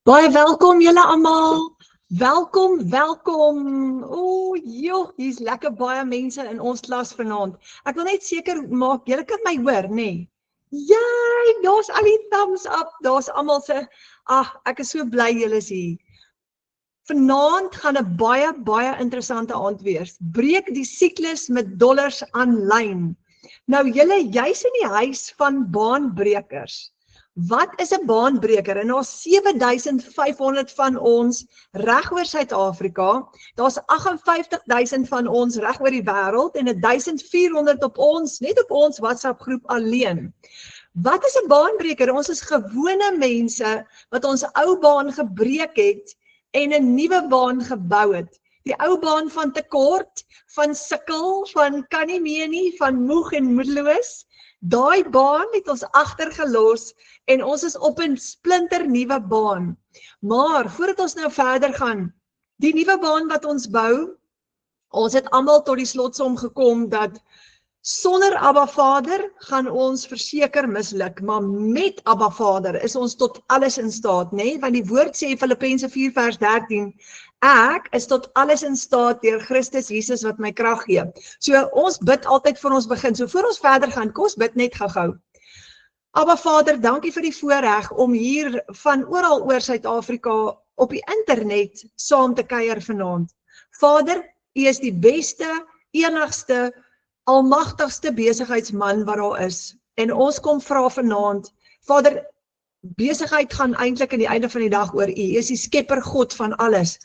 Baie welkom julle almal. Welkom. O, joh, hier's lekker baie mense in ons klas vanaand. Ek wil net seker maak julle kan my hoor, nê? Jy, daar's al die thumbs up. Daar's almal se ek is so bly julle is hier. Vanaand gaan 'n baie interessante aand wees. Breek die siklus met dollars aanlyn. Nou julle, jy's in die huis van baanbrekers. Wat is 'n baanbreker? En daar's 7500 van ons reg oor Suid-Afrika. Daar's 58000 van ons reg oor die wêreld en 1400 op ons, net op ons WhatsApp groep alleen. Wat is 'n baanbreker? Ons is gewone mense wat ons ou baan gebreek het en 'n nuwe baan gebou het. Die ou baan van tekort, van sukkel, van kan nie meer nie, van moeg en moedeloos. Daai baan het ons agtergelos en ons is op 'n splinter nuwe baan. Maar voordat ons nou verder gaan, die nuwe baan wat ons bou, ons het almal tot die slotsom gekom dat sonder Abba Vader gaan ons verseker misluk, maar met Abba Vader is ons tot alles in staat, nê? Want die woord sê Filippense 4 vers 13, ek is tot alles in staat deur Christus Jesus wat my krag gee. So ons bid altyd vir ons begin. So voor ons verder gaan, kom ons bid net gou-gou. Abba Vader, dankie vir die voorreg om hier van oral oor Suid-Afrika op die internet saam te kuier vanaand. Vader, U is die beste, enigste, almagtigste besigheidsman wat daar is. En ons kom vra vanaand, Vader, besigheid gaan eintlik aan die einde van die dag oor U. U is die skepper God van alles.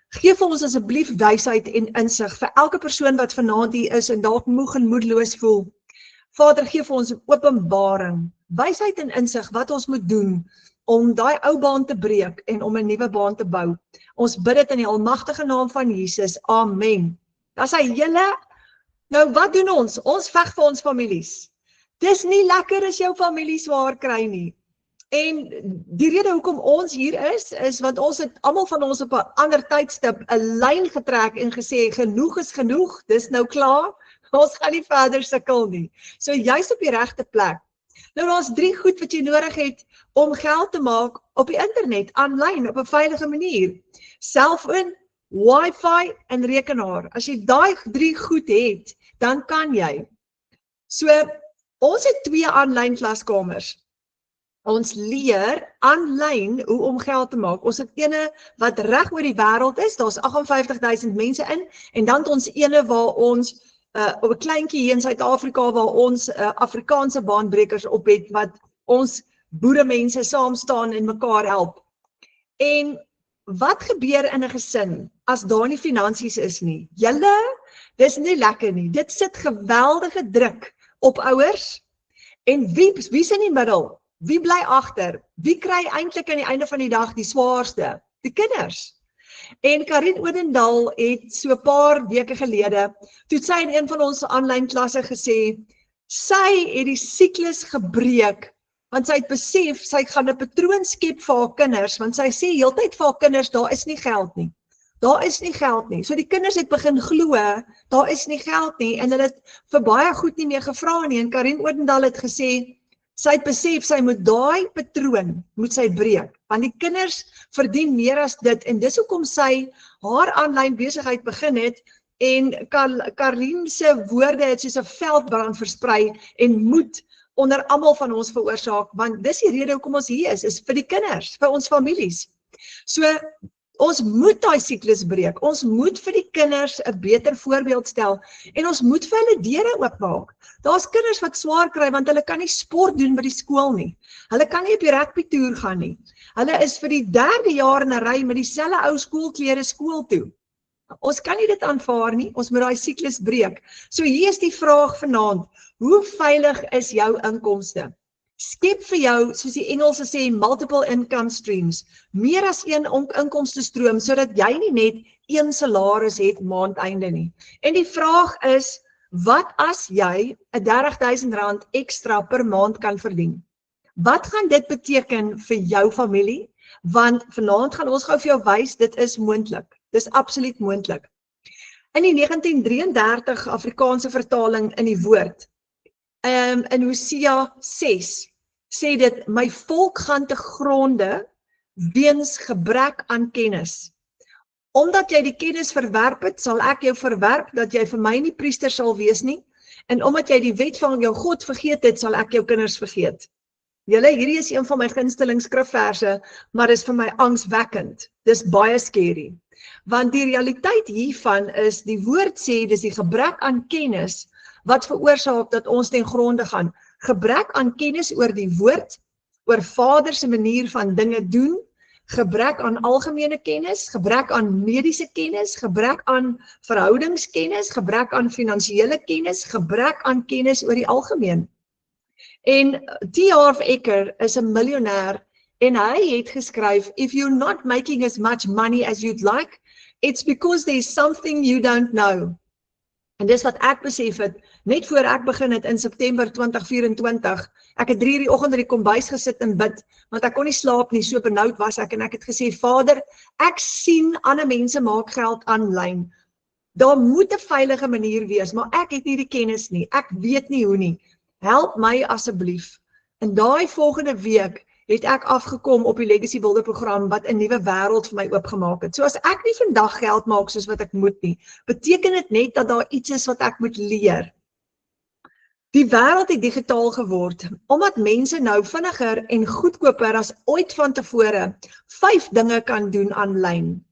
Geef vir ons asseblief wysheid en insig vir elke persoon wat vanaand hier is en dalk moeg en moedeloos voel. Vader, gee vir ons 'n openbaring, wysheid en insig wat ons moet doen om daai ou baan te breek en om 'n nuwe baan te bou. Ons bid dit in die almagtige naam van Jesus. Amen. As hy julle, nou wat doen ons? Ons veg vir ons families. Dis nie lekker as jou familie swaar kry nie. En die rede hoekom ons hier is want ons het almal van ons op 'n ander tydstip 'n lyn getrek en gesê genoeg is genoeg, dis nou klaar. Ons gaan nie verder sukkel nie. So jy's op die regte plek. Nou daar's 3 goed wat jy nodig het om geld te maak op die internet, aanlyn op 'n veilige manier. Selfoon, Wi-Fi en rekenaar. As jy daai 3 goed het, dan kan jy. So ons het 2 aanlyn klaskamers. Ons leer aanlyn hoe om geld te maak. Ons het ene wat reg oor die wêreld is, daar's 58000 mense in, en dan het ons ene waar ons op 'n kleintjie hier in Suid-Afrika waar ons Afrikaanse baanbrekers op het wat ons boeremense saam staan en mekaar help. En wat gebeur in 'n gesin as daar nie finansies is nie? Julle, dis nie lekker nie. Dit sit geweldige druk op ouers. En wie's in die middel? Wie bly agter? Wie kry eintlik aan die einde van die dag die swaarste? Die kinders. En Karin Odendaal het so 'n paar weke gelede, toe sy in een van ons aanlyn klasse gesê, sy het die siklus gebreek, want sy het besef, sy gaan 'n patroon skep vir haar kinders, want sy sê heeltyd vir haar kinders, daar is nie geld nie. Daar is nie geld nie. So die kinders het begin glo, daar is nie geld nie, en hulle het vir baie goed nie meer gevra nie, en Karin Odendaal het gesê, sy het besef, sy moet daai patroon, moet sy breek, want die kinders verdien meer as dit, en dis hoekom sy haar aanlyn besigheid begin het, en Karin se woorde het soos 'n veldbrand versprei, en moed onder almal van ons veroorsaak, want dis die rede hoekom ons hier is vir die kinders, vir ons families. So, ons moet daai siklus breek, ons moet vir die kinders 'n beter voorbeeld stel, en ons moet vir hulle deure oopmaak. Daar's kinders wat swaar kry, want hulle kan nie sport doen by die skool nie. Hulle kan nie op die rugby toer gaan nie. Hulle is vir die 3de jaar in 'n ry met dieselfde ou skoolklere skool toe. Ons kan nie dit aanvaar nie, ons moet daai siklus breek. So hier is die vraag vanaand, hoe veilig is jou inkomste? Skep vir jou, soos die Engelse sê, multiple income streams, meer as een inkomste stroom, sodat jy nie net een salaris het maandeinde nie. En die vraag is, wat as jy 'n R30.000 ekstra per maand kan verdien? Wat gaan dit beteken vir jou familie? Want vanaand gaan ons gou vir jou wys, dit is moontlik. Dis absoluut moontlik. In die 1933 Afrikaanse vertaling in die woord, in Hosea 6, sê dit, my volk gaan te gronde weens gebrek aan kennis. Omdat jy die kennis verwerp het, sal ek jou verwerp dat jy vir my nie priester sal wees nie, en omdat jy die wet van jou God vergeet het, sal ek jou kinders vergeet. Julle, hierdie is een van my gunsteling skrifverse, maar is vir my angswekkend. Dis baie scary. Want die realiteit hiervan is, die woord sê, dis die gebrek aan kennis, wat veroorsaak dat ons ten gronde gaan. Gebrek aan kennis oor die woord, oor Vader se manier van dinge doen, gebrek aan algemene kennis, gebrek aan mediese kennis, gebrek aan verhoudingskennis, gebrek aan finansiële kennis, gebrek aan kennis oor die algemeen. En T.Harv Eker is 'n miljonair en hy het geskryf, if you're not making as much money as you'd like, it's because there's something you don't know. En dis wat ek besef het, net voor ek begin het in September 2024, ek het 3 uur die oggend in die kombuis gesit en bid, want ek kon nie slaap nie, so benoud was ek, en ek het gesê, Vader, ek sien ander mense maak geld aanlyn. Daar moet 'n veilige manier wees, maar ek het nie die kennis nie, ek weet nie hoe nie. Help my asseblief. En daai volgende week het ek afgekom op die Legacy Builder program wat 'n nuwe wêreld vir my oopgemaak het. So as ek nie vandag geld maak soos wat ek moet nie, beteken dit net dat daar iets is wat ek moet leer. Die wêreld het digitaal geword, omdat mense nou vinniger en goedkoper as ooit van tevore 5 dinge kan doen aanlyn.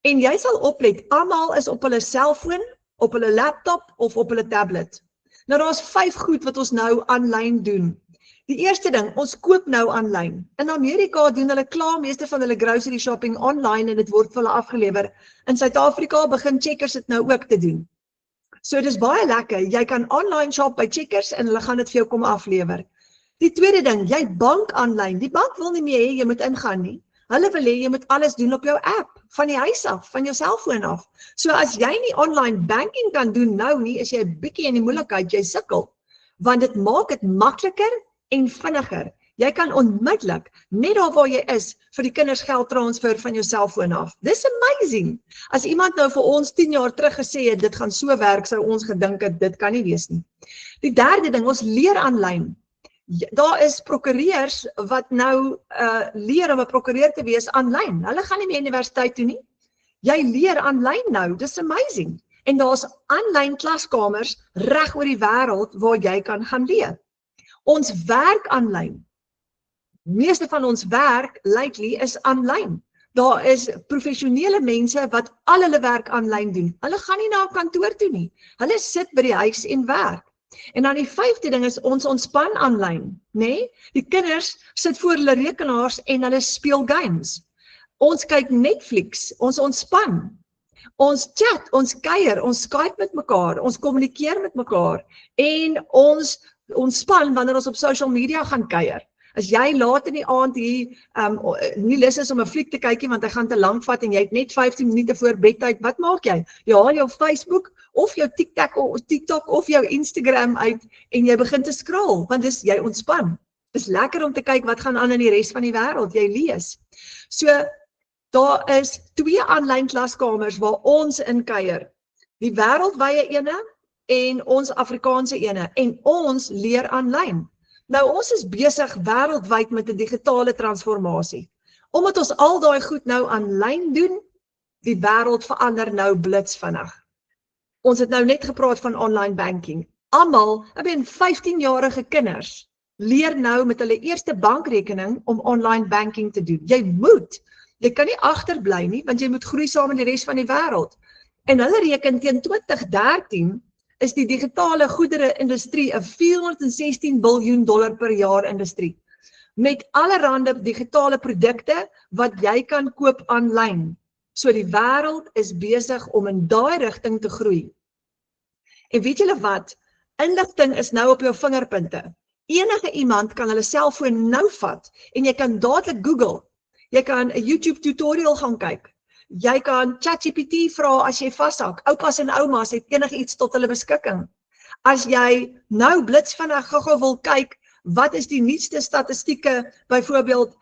En jy sal oplet, almal is op hulle selfoon, op hulle laptop of op hulle tablet. Nou daar's 5 goed wat ons nou aanlyn doen. Die eerste ding, ons koop nou aanlyn. In Amerika doen hulle klaar meeste van hulle grocery shopping online en dit word vir hulle afgelewer. In Suid-Afrika begin Checkers dit nou ook te doen. So dis baie lekker, jy kan online shop by Checkers en hulle gaan dit vir jou kom aflewer. Die tweede ding, jy bank aanlyn. Die bank wil nie meer hê jy moet ingaan nie. Hulle wil hê jy moet alles doen op jou app, van die huis af, van jou selfoon af. So as jy nie online banking kan doen nou nie, is jy 'n bietjie in die moeilikheid, jy sukkel. Want dit maak dit makliker en vinniger. Jy kan onmiddellik, net daar waar jy is, vir die kinders geld transfer van jou selfoon af. Dis amazing. As iemand nou vir ons 10 jaar terug gesê het, dit gaan so werk, sou ons gedink het, dit kan nie wees nie. Die derde ding, ons leer aanlyn. Daar is prokureurs wat nou leer om 'n prokureur te wees aanlyn. Hulle gaan nie meer universiteit toe nie. Jy leer aanlyn nou, dis amazing. En daar's aanlyn klaskamers reg oor die wêreld waar jy kan gaan leer. Ons werk aanlyn. Meeste van ons werk, lately, is aanlyn. Daar is professionele mense wat al hulle werk aanlyn doen. Hulle gaan nie na 'n kantoor toe nie. Hulle sit by die huis en werk. En dan die 5de ding is ons ontspan aanlyn, né? Die kinders sit voor hulle rekenaars en hulle speel games. Ons kyk Netflix, ons ontspan. Ons chat, ons kuier, ons Skype met mekaar, ons kommunikeer met mekaar en ons ontspan wanneer ons op social media gaan kuier. As jy laat in die aand hier nie lus is om 'n fliek te kyk nie want hy gaan te lank vat en jy het net 15 minute voor bedtyd, wat maak jy? Jy haal jou Facebook of jou TikTok of jou Instagram uit en jy begin te scroll, want dis jy ontspan. Dis lekker om te kyk wat gaan aan in die res van die wêreld, jy lees. So daar is 2 aanlyn klaskamers waar ons in kuier. Die wêreldwye ene en ons Afrikaanse ene en ons leer aanlyn. Nou ons is besig wêreldwyd met 'n digitale transformasie. Omdat ons al daai goed nou aanlyn doen, die wêreld verander nou blitsvinnig. Ons het nou net gepraat van online banking. Almal, 15-jarige kinders leer nou met hulle eerste bankrekening om online banking te doen. Jy kan nie agterbly nie, want jy moet groei saam met die res van die wêreld. En hulle reken teen 2013 is die digitale goedere-industrie 'n $416 biljoen per jaar industrie. Met allerhande digitale produkte wat jy kan koop aanlyn. So die wêreld is besig om in daai rigting te groei. En weet julle wat? Inligting is nou op jou vingerpunte. Enige iemand kan hulle selfoon nou vat en jy kan dadelik Google. Jy kan 'n YouTube tutorial gaan kyk. Jy kan ChatGPT vra as jy vashak. Oupas en oumas het enigiets tot hulle beskikking. As jy nou blitsvinnig gou-gou wil kyk, wat is die nuutste statistieke, byvoorbeeld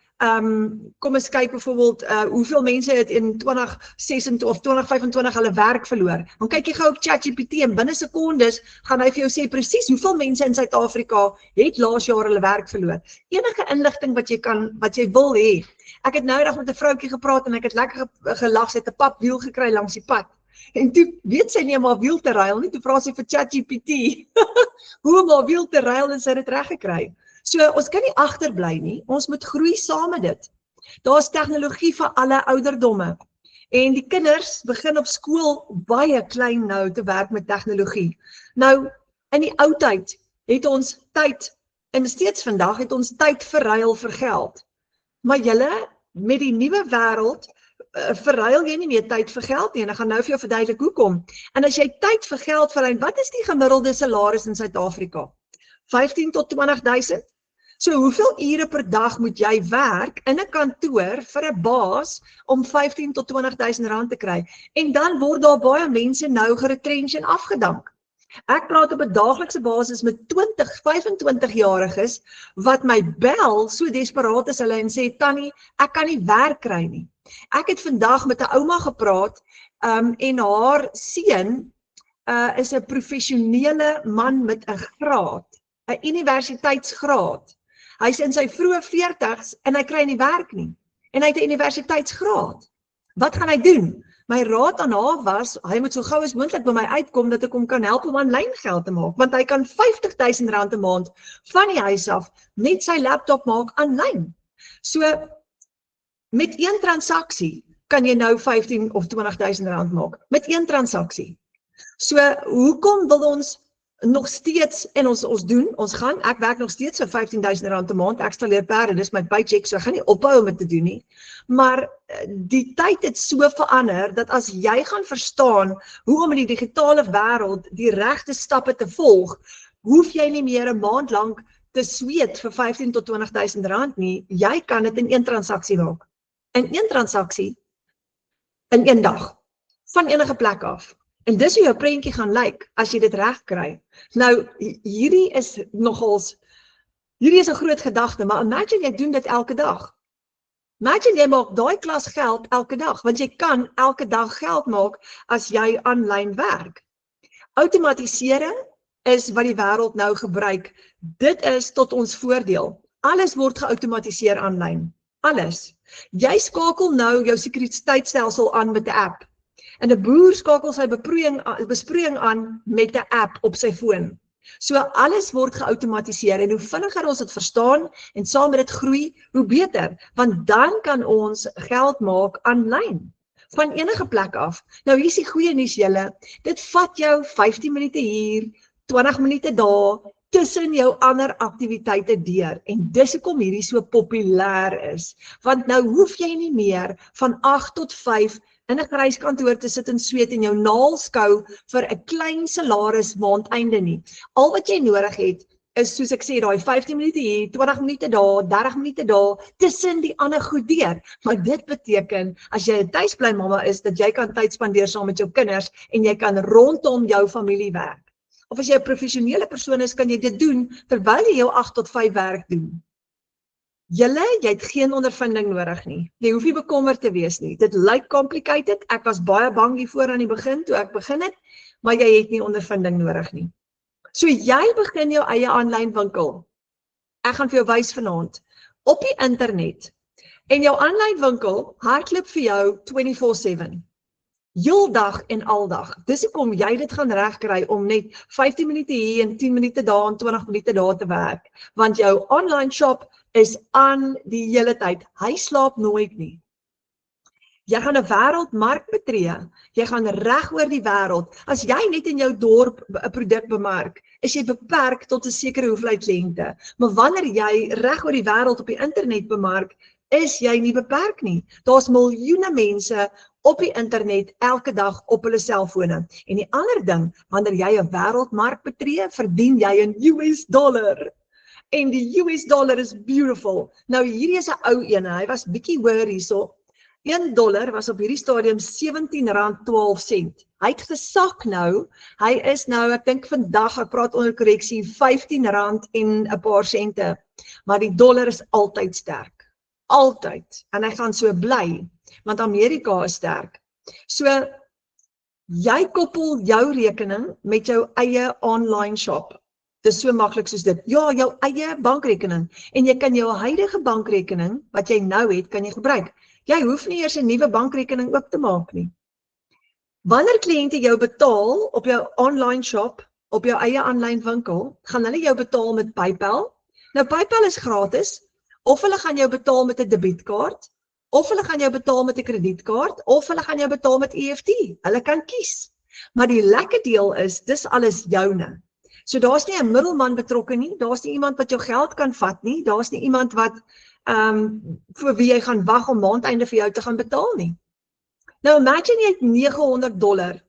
kom ons kyk byvoorbeeld hoeveel mense het in 2026 of 2025 hulle werk verloor. Dan kyk jy gou op ChatGPT en binne sekondes gaan hy vir jou sê presies hoeveel mense in Suid-Afrika het laas jaar hulle werk verloor. Enige inligting wat jy wil hê. Ek het nou eendag met 'n vroutjie gepraat en ek het lekker gelag, sy het 'n papwiel gekry langs die pad. En toe weet sy nie om haar wiel te ruil nie, toe vra sy vir ChatGPT hoe om haar wiel te ruil en sy het dit reg gekry. So ons kan nie agterbly nie, ons moet groei saam met dit. Daar's tegnologie vir alle ouderdomme. En die kinders begin op skool baie klein nou te werk met tegnologie. Nou, in die ou tyd het ons tyd, en steeds vandag het ons tyd verruil vir geld. Maar julle, met die nuwe wêreld, verruil jy nie meer tyd vir geld nie, en ek gaan nou vir jou verduidelik hoekom. En as jy tyd vir geld verruil, wat is die gemiddelde salaris in Suid-Afrika? 15 tot 20.000? So hoeveel ure per dag moet jy werk in 'n kantoor vir 'n baas om 15 tot 20.000 rand te kry? En dan word daar baie mense nou geretrench en afgedank. Ek praat op 'n daaglikse basis met 20, 25-jariges wat my bel, so desperaat is hulle en sê, Tannie, ek kan nie werk kry nie. Ek het vandag met 'n ouma gepraat en haar seun is 'n professionele man met 'n graad, 'n universiteitsgraad. Hy's in sy vroeë 40's en hy kry nie werk nie. En hy het 'n universiteitsgraad. Wat gaan hy doen? My raad aan haar was, hy moet so gou as moontlik by my uitkom dat ek hom kan help om aanlyn geld te maak, want hy kan 50.000 rand 'n maand van die huis af net sy laptop maak aanlyn. So met een transaksie kan jy nou 15 of 20.000 rand maak, met een transaksie. So hoekom wil ons nog steeds, en ons gaan, ek werk nog steeds vir 15.000 rand 'n maand, ek installeer perde, dis my paycheck, so ek gaan nie ophou om dit te doen nie, maar die tyd het so verander, dat as jy gaan verstaan, hoe om in die digitale wêreld die regte stappe te volg, hoef jy nie meer 'n maand lank te sweet vir 15 tot 20.000 rand nie, jy kan dit in een transaksie maak, in een transaksie, in een dag, van enige plek af. En dis hoe jou prentjie gaan lyk, as jy dit reg kry. Nou, hierdie is 'n groot gedagte, maar imagine jy doen dit elke dag. Imagine jy maak daai klas geld elke dag, want jy kan elke dag geld maak as jy aanlyn werk. Outomatisering is wat die wêreld nou gebruik. Dit is tot ons voordeel. Alles word geautomatiseer aanlyn. Alles. Jy skakel nou jou sekuriteitstelsel aan met 'n app. En 'n boer skakel sy besproeiing aan met 'n app op sy foon. So alles word geautomatiseer en hoe vinniger ons dit verstaan en saam met dit groei, hoe beter. Want dan kan ons geld maak aanlyn, van enige plek af. Nou hier is die goeie nuus julle, dit vat jou 15 minute hier, 20 minute daar, tussen jou ander aktiwiteite deur. En dis hoekom hierdie so populêr is. Want nou hoef jy nie meer van 8 tot 5 in 'n gryskantoor te sit en sweet en jou naels skou vir 'n klein salaris maandeinde nie. Al wat jy nodig het, is soos ek sê, daai 15 minute hier, 20 minute daar, 30 minute daar, tussen die ander goed deur. Maar dit beteken, as jy 'n tuisbly mamma is, dat jy kan tyd spandeer saam met jou kinders en jy kan rondom jou familie werk. Of as jy 'n professionele persoon is, kan jy dit doen terwyl jy jou 8 tot 5 werk doen. Jy het geen ondervinding nodig nie. Jy hoef nie bekommerd te wees nie. Dit lyk complicated. Ek was baie bang hiervoor aan die begin, toe ek begin het, maar jy het nie ondervinding nodig nie. So jy begin jou eie aanlyn winkel. Ek gaan vir jou wys vanaand. Op die internet. En jou aanlyn winkel hardloop vir jou 24/7. Heeldag en aldag. Dis hoekom jy dit gaan regkry om net 15 minute hier en 10 minute daar en 20 minute daar te werk. Want jou online shop is aan die hele tyd. Hy slaap nooit nie. Jy gaan 'n wêreldmark betree. Jy gaan reg oor die wêreld. As jy net in jou dorp 'n produk bemark, is jy beperk tot 'n sekere hoeveelheid lengte. Maar wanneer jy reg oor die wêreld op die internet bemark, is jy nie beperk nie. Daar's miljoene mense op die internet elke dag op hulle selfone. En die ander ding, wanneer jy 'n wêreldmark betree, verdien jy in US dollar. En die US dollar is beautiful. Nou hierdie is 'n ou een, hy was bietjie hoër hierso. $1 was op hierdie stadium R17.12. Hy het gesak nou. Hy is nou, ek dink vandag, ek praat onder korreksie, R15 en 'n paar sente. Maar die dollar is altyd sterk. altyd. En hy gaan so bly, want Amerika is sterk. So, jy koppel jou rekening met jou eie online shop. Dis so maklik soos dit. Ja, jou eie bankrekening. En jy kan jou huidige bankrekening, wat jy nou het, kan jy gebruik. Jy hoef nie eers 'n nuwe bankrekening oop te maak nie. Wanneer kliënte jou betaal op jou online shop, op jou eie aanlyn winkel, gaan hulle jou betaal met PayPal. Nou PayPal is gratis, of hulle gaan jou betaal met 'n debietkaart, of hulle gaan jou betaal met 'n kredietkaart, of hulle gaan jou betaal met EFT. Hulle kan kies. Maar die lekker deel is, dis alles joune. So daar's nie 'n middelman betrokke nie, daar's nie iemand wat jou geld kan vat nie, daar's nie iemand wat vir wie jy gaan wag om maandeinde vir jou te gaan betaal nie. Nou imagine jy het $900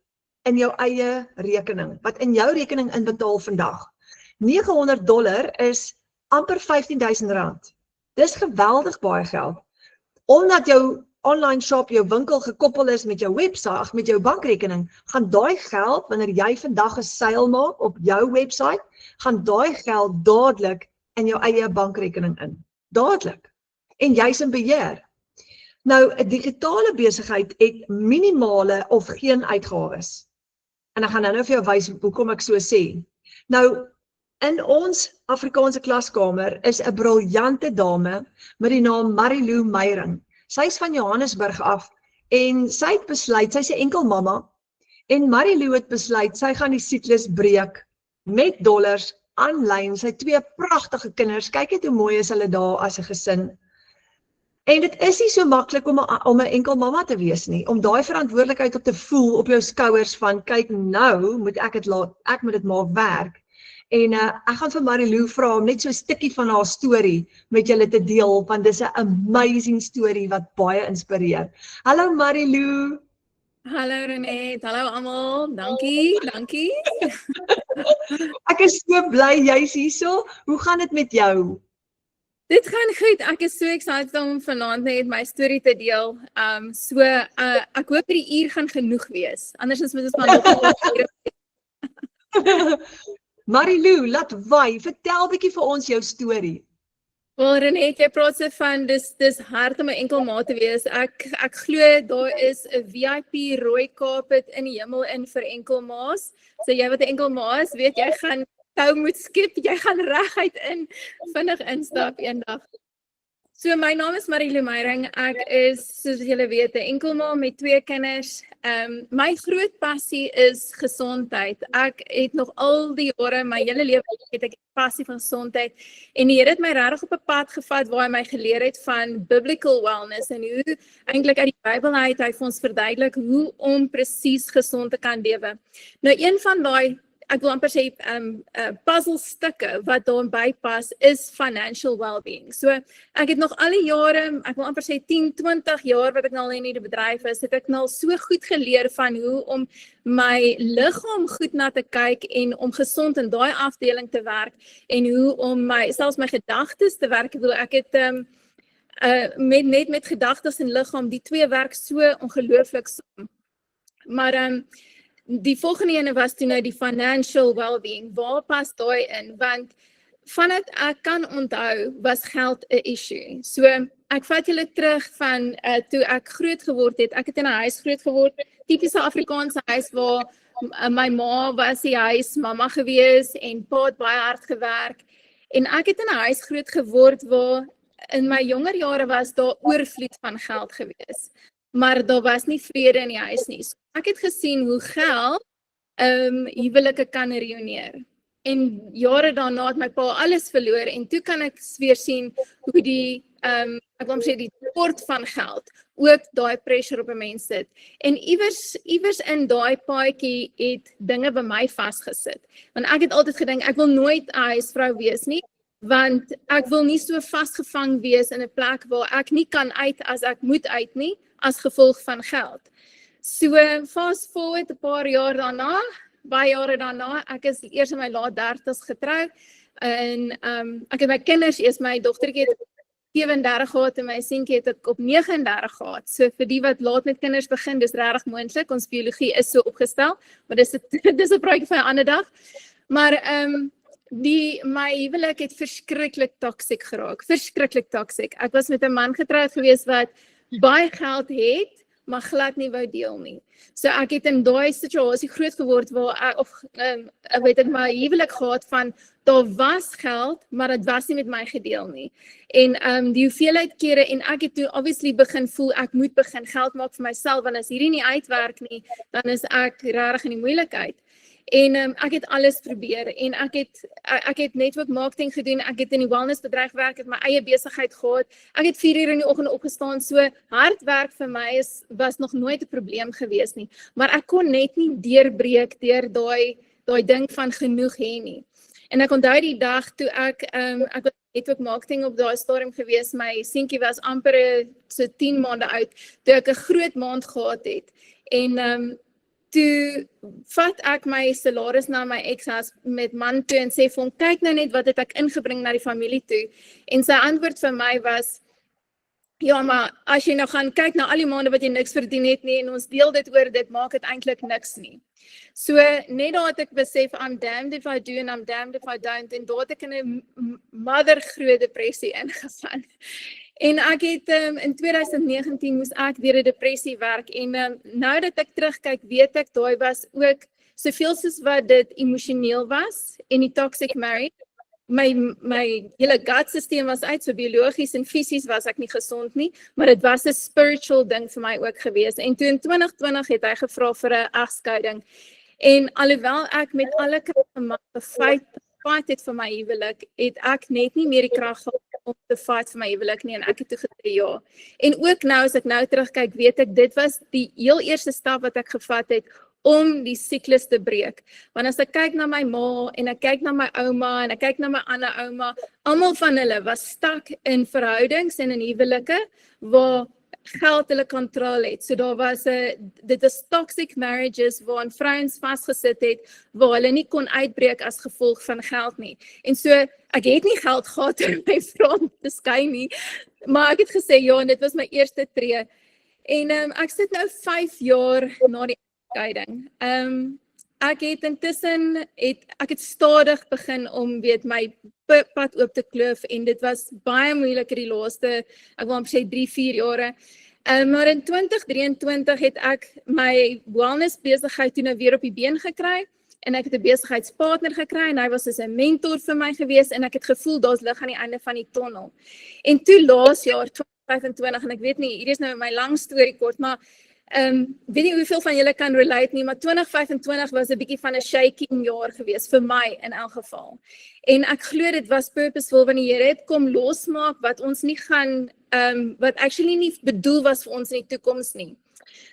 in jou eie rekening, wat in jou rekening inbetaal vandag. $900 is amper R15.000. Dis geweldig baie geld. Omdat jou online shop, jou winkel gekoppel is met jou website, met jou bankrekening, gaan daai geld, wanneer jy vandag 'n seil maak op jou website, gaan daai geld dadelik in jou eie bankrekening in. Dadelik. En jy's in beheer. Nou, 'n digitale besigheid het minimale of geen uitgawes. En ek gaan nou vir jou wys hoekom ek so sê. Nou, in ons Afrikaanse klaskamer is 'n briljante dame met die naam Marilou Meyering. Sy is van Johannesburg af en sy het besluit, sy is 'n enkel mamma, en Marilou het besluit, sy gaan die siklus breek met dollars aanlyn. Sy het 2 pragtige kinders, kyk net hoe mooi is hulle daar as 'n gesin. En dit is nie so maklik om 'n enkel mamma te wees nie, om daai verantwoordelikheid op te voel op jou skouers van, kyk nou, moet ek moet dit maak werk. En ek gaan vir Marilou vra om net so 'n stukkie van haar storie met julle te deel, want dis 'n amazing storie wat baie inspireer. Hallo Marilou. Hallo Renet, hallo almal, dankie. Ek is so bly jy's hierso. Hoe gaan dit met jou? Dit gaan goed, ek is so excited om vanaand net my storie te deel. Ek hoop die uur gaan genoeg wees, anders moet ons maar nog 'n uur. Marilou, laat waai, vertel bietjie vir ons jou storie. Wel Renet, jy praat so van, dis hard om 'n enkel ma te wees. Ek glo daar is 'n VIP rooi carpet in die hemel in vir enkel ma's. So jy wat 'n enkel ma is, weet jy gaan tou moet skip, jy gaan reguit vinnig instap eendag. So my naam is Marilou Meyering, ek is, soos julle weet, 'n enkel ma met 2 kinders. My groot passie is gesondheid. Ek het nog al die jare, my hele lewe het ek 'n passie van gesondheid. En die Here het my regtig op 'n pad gevat waar hy my geleer het van biblical wellness en hoe eintlik uit die Bybel uit hy vir ons verduidelik hoe om presies gesond te kan lewe. Nou een van daai, ek wil amper sê puzzlestukke wat daarby pas is financial well-being. So ek het nog al die jare, ek wil amper sê 10, 20 jaar wat ek nou al in die bedryf is, het ek nou al so goed geleer van hoe om my liggaam goed na te kyk en om gesond in daai afdeling te werk en hoe om selfs my gedagtes te werk. Ek het met gedagtes en liggaam, die twee werk so ongelooflik saam. Maar die volgende ene was toe nou die financial well-being. Waar pas daai in? Want vandat ek kan onthou, was geld 'n issue. So ek vat julle terug van toe ek groot geword het. Ek het in 'n huis groot geword, tipiese Afrikaanse huis waar my ma was die huismamma gewees en pa het baie hard gewerk. En ek het in 'n huis groot geword waar in my jonger jare was daar oorvloed van geld gewees. Maar daar was nie vrede in die huis nie. So ek het gesien hoe geld huwelike kan ruïneer. En jare daarna het my pa alles verloor en toe kan ek weer sien hoe die ek wil sê die tekort van geld ook daai pressure op 'n mens sit. En iewers in daai paadjie het dinge by my vasgesit. Want ek het altyd gedink ek wil nooit 'n huisvrou wees nie, want ek wil nie so vasgevang wees in 'n plek waar ek nie kan uit as ek moet uit nie, as gevolg van geld. So fast forward 'n paar jaar daarna, baie jare daarna, ek is eers in my laat 30's getroud en ek het my kinders, eers my dogtertjie het 37 gehad en my seentjie het ek op 39 gehad. So vir die wat laat met kinders begin, dis regtig moontlik, ons biologie is so opgestel, maar dis 'n praatjie vir 'n ander dag. Maar My huwelik het verskriklik toksiek geraak, verskriklik toksiek. Ek was met 'n man getroud gewees wat baie geld het, maar glad nie wou deel nie. So ek het in daai situasie groot geword waar ek my huwelik gehad van, daar was geld, maar dit was nie met my gedeel nie. En die hoeveelheid kere, en ek het toe obviously begin voel, ek moet begin geld maak vir myself, want as hierdie nie uitwerk nie, dan is ek regtig in die moeilikheid. En ek het alles probeer en ek het network marketing gedoen, ek het in die wellnessbedryf gewerk, het my eie besigheid gehad, ek het 4 uur in die oggend opgestaan, so hard werk vir my was nog nooit 'n probleem gewees nie, maar ek kon net nie deurbreek deur daai ding van genoeg hê nie. En ek onthou die dag toe ek was network marketing op daai stadium gewees, my seentjie was amper so 10 maande oud, toe ek 'n groot maand gehad het, en toe vat ek my salaris na my ex-hus met man toe en sê vir hom, kyk nou net wat het ek ingebring na die familie toe. En sy antwoord vir my was, ja, maar as jy nou gaan kyk na al die maande wat jy niks verdien het nie en ons deel dit oor, dit maak dit eintlik niks nie. So net daar het ek besef, I'm damned if I do and I'm damned if I don't, en daar het ek in 'n groot depressie ingegaan. En ek het in 2019 moes ek deur 'n depressie werk en nou dat ek terugkyk, weet ek daai was ook soveel soos wat dit emosioneel was en die toxic marriage. My hele gut-systeem was uit, so biologies en fisies was ek nie gesond nie, maar dit was 'n spiritual ding vir my ook gewees. En toe in 2020 het hy gevra vir 'n egskeiding. En alhoewel ek met alle krag gefight het vir my huwelik, het ek net nie meer die krag gehad om te fight vir my huwelik nie, en ek het toe gesê ja. En ook nou, as ek nou terugkyk, weet ek, dit was die heel eerste stap wat ek gevat het om die siklus te breek. Want as ek kyk na my ma, en ek kyk na my ouma, en ek kyk na my ander ouma, almal van hulle was stak in verhoudings en in huwelike, waar geld hulle kontrol het. So daar was dit is toxic marriages waarin vrouens vasgesit het, waar hulle nie kon uitbreek as gevolg van geld nie. En so, ek het nie geld gehad om my vrou te skei nie, maar ek het gesê, ja, en dit was my eerste tree. En ek sit nou 5 jaar na die egskeiding. Ek het intussen, ek het stadig begin om, my pad oop te kloof, en dit was baie moeiliker die laaste, ek wil sê 3-4 jare. Maar in 2023 het ek my wellness besigheid toe nou weer op die been gekry, en ek het 'n besigheidspartner gekry, en hy was soos 'n mentor vir my gewees, en ek het gevoel, daar's lig aan die einde van die tonnel. En toe laas jaar, 2025, en ek weet nie, hier is nou my lang storie kort, maar weet nie hoeveel van julle kan relate nie, maar 2025 was 'n bietjie van 'n shaking jaar gewees, vir my in elk geval. En ek glo dit was purposeful, want die Here het kom losmaak wat ons nie gaan, wat actually nie bedoel was vir ons in die toekoms nie.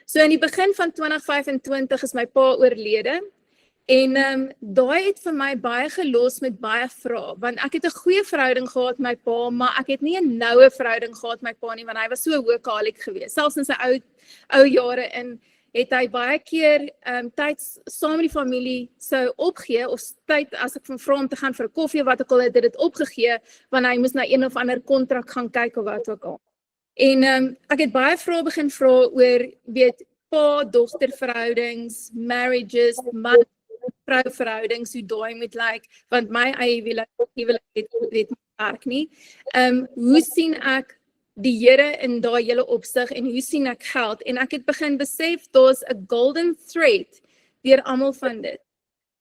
So in die begin van 2025 is my pa oorlede, en daai het vir my baie gelos met baie vrae, want ek het 'n goeie verhouding gehad met my pa, maar ek het nie 'n noue verhouding gehad met my pa nie, want hy was so workaholic geweest, selfs in sy ou jare, en het hy baie keer tyd saam met die familie sou opgee, of tyd as ek van vra om te gaan vir 'n koffie of wat ook al, het dit opgegee, want hy moes na een of ander kontrak gaan kyk of wat ook al. En ek het baie vrae begin vra oor, pa-dogter verhoudings, marriages, man-vrou-verhoudings, hoe daai moet lyk, want my eie huwelik het werk nie. Hoe sien ek die Here in daai hele opsig, en hoe sien ek geld? En ek het begin besef, daar's 'n golden thread deur almal van dit.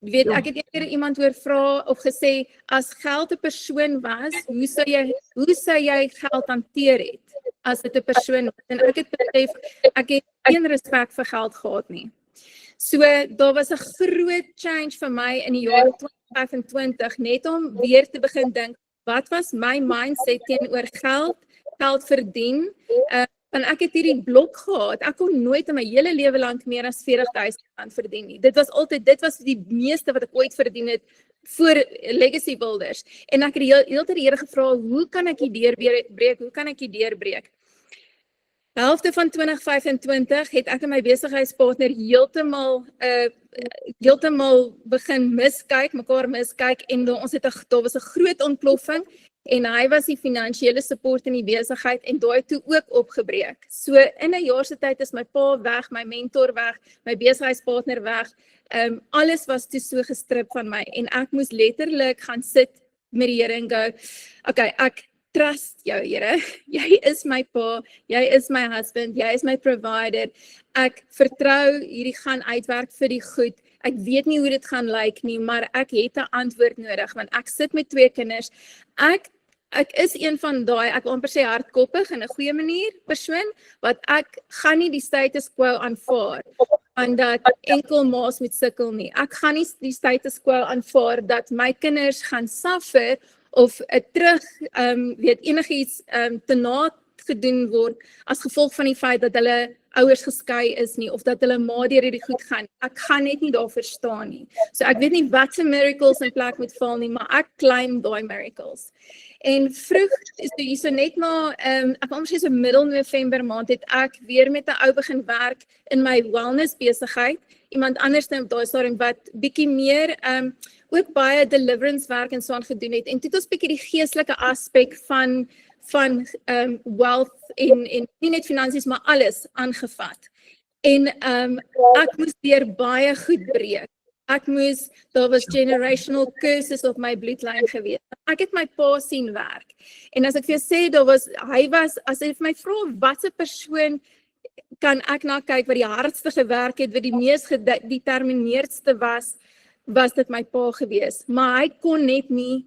Ek het eerder iemand hoor vra of gesê, as geld 'n persoon was, hoe sou jy geld hanteer het, as dit 'n persoon was? En ek het besef, ek het geen respek vir geld gehad nie. So, daar was 'n groot change vir my in die jaar 2025, net om weer te begin dink, wat was my mindset teenoor geld verdien, want ek het hierdie blok gehad, ek kon nooit in my hele lewe lank meer as R40,000 verdien nie. Dit was die meeste wat ek ooit verdien het voor legacy builders, en ek het heeltyd die Here gevra, hoe kan ek hier deurbreek? Helfte van 2025 het ek en my besigheidspartner heeltemal 'n heeltemal begin mekaar miskyk en ons het daar was 'n groot ontploffing en hy was die finansiële support in die besigheid en daai het toe ook opgebreek. So in 'n jaar se tyd is my pa weg, my mentor weg, my besigheidspartner weg. Alles was toe so gestrip van my en ek moes letterlik gaan sit met die Here en go, okay, ek trust jou, Here. Jy is my pa, jy is my husband, jy is my provider. Ek vertrou hierdie gaan uitwerk vir die goed. Ek weet nie hoe dit gaan lyk nie, maar ek het 'n antwoord nodig want ek sit met 2 kinders. Ek is een van daai, ek wil amper sê hardkoppig in 'n goeie manier persoon wat ek gaan nie die status quo aanvaar want dat enkel ma's moet sukkel nie. Ek gaan nie die status quo aanvaar dat my kinders gaan suffer of enigiets te na gedoen word as gevolg van die feit dat hulle ouers geskei is nie of dat hulle ma deur hierdie goed gaan. Ek gaan net nie daarvoor staan nie. So ek weet nie wat se miracles in plek moet val nie, maar ek claim daai miracles. En vroeg so net na ek wil amper sê so middel November maand het ek weer met 'n ou begin werk in my wellness besigheid. Iemand anders nou op daai stadium wat bietjie meer ook baie deliverance werk en so aan gedoen het. En toe het ons bietjie die geestelike aspek van wealth en nie net finansies maar alles aangevat. En ek moes deur baie goed breek. Daar was generational curses op my bloedlyn gewees. Ek het my pa sien werk. En as ek vir jou sê, hy was, as jy vir my vra, wat 'n persoon kan ek na kyk wat die hardste gewerk het, wat die mees gedetermineerdste was dit my pa gewees. Maar hy kon net nie,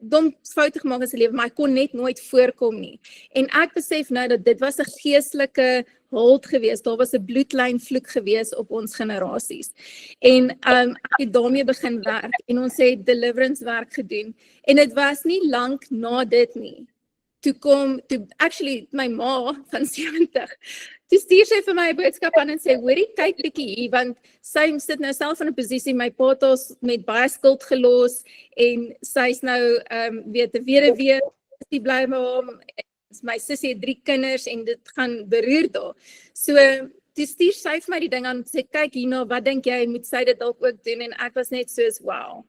dom foute gemaak in sy lewe, maar hy kon net nooit voorkom nie. En ek besef nou dat dit was 'n geestelike hold gewees, daar was 'n bloedlyn vloek gewees op ons generasies. En ek het daarmee begin werk en ons het deliverance werk gedoen. En dit was nie lank na dit nie. Actually, my ma van 70, toe stuur sy vir my 'n boodskap aan en sê, hoorie, kyk bietjie hier, want sy sit nou self in 'n posisie, my pa het ons met baie skuld gelos, en sy's nou, weet, 'n weduwee, sy bly by hom, my sussie het 3 kinders, en dit gaan beroer daar. So, toe stuur sy vir my die ding aan, en sê, kyk hierna, wat dink jy, moet sy dit dalk ook doen, en ek was net soos, wow.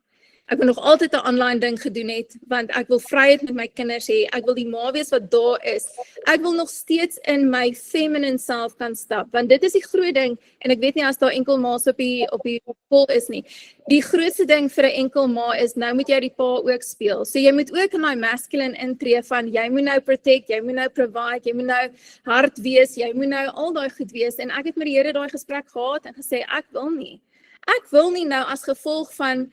Ek wil nog altyd 'n online ding gedoen het, want ek wil vryheid met my kinders hê, ek wil die ma wees wat daar is, ek wil nog steeds in my feminine self kan stap, want dit is die groot ding, en ek weet nie as daar enkel ma's op die pol is nie, die grootste ding vir 'n enkel ma is, nou moet jy die pa ook speel, so jy moet ook in my masculine intree van, jy moet nou protect, jy moet nou provide, jy moet nou hard wees, jy moet nou al daai goed wees, en ek het met die Here daai gesprek gehad, en gesê, ek wil nie nou as gevolg van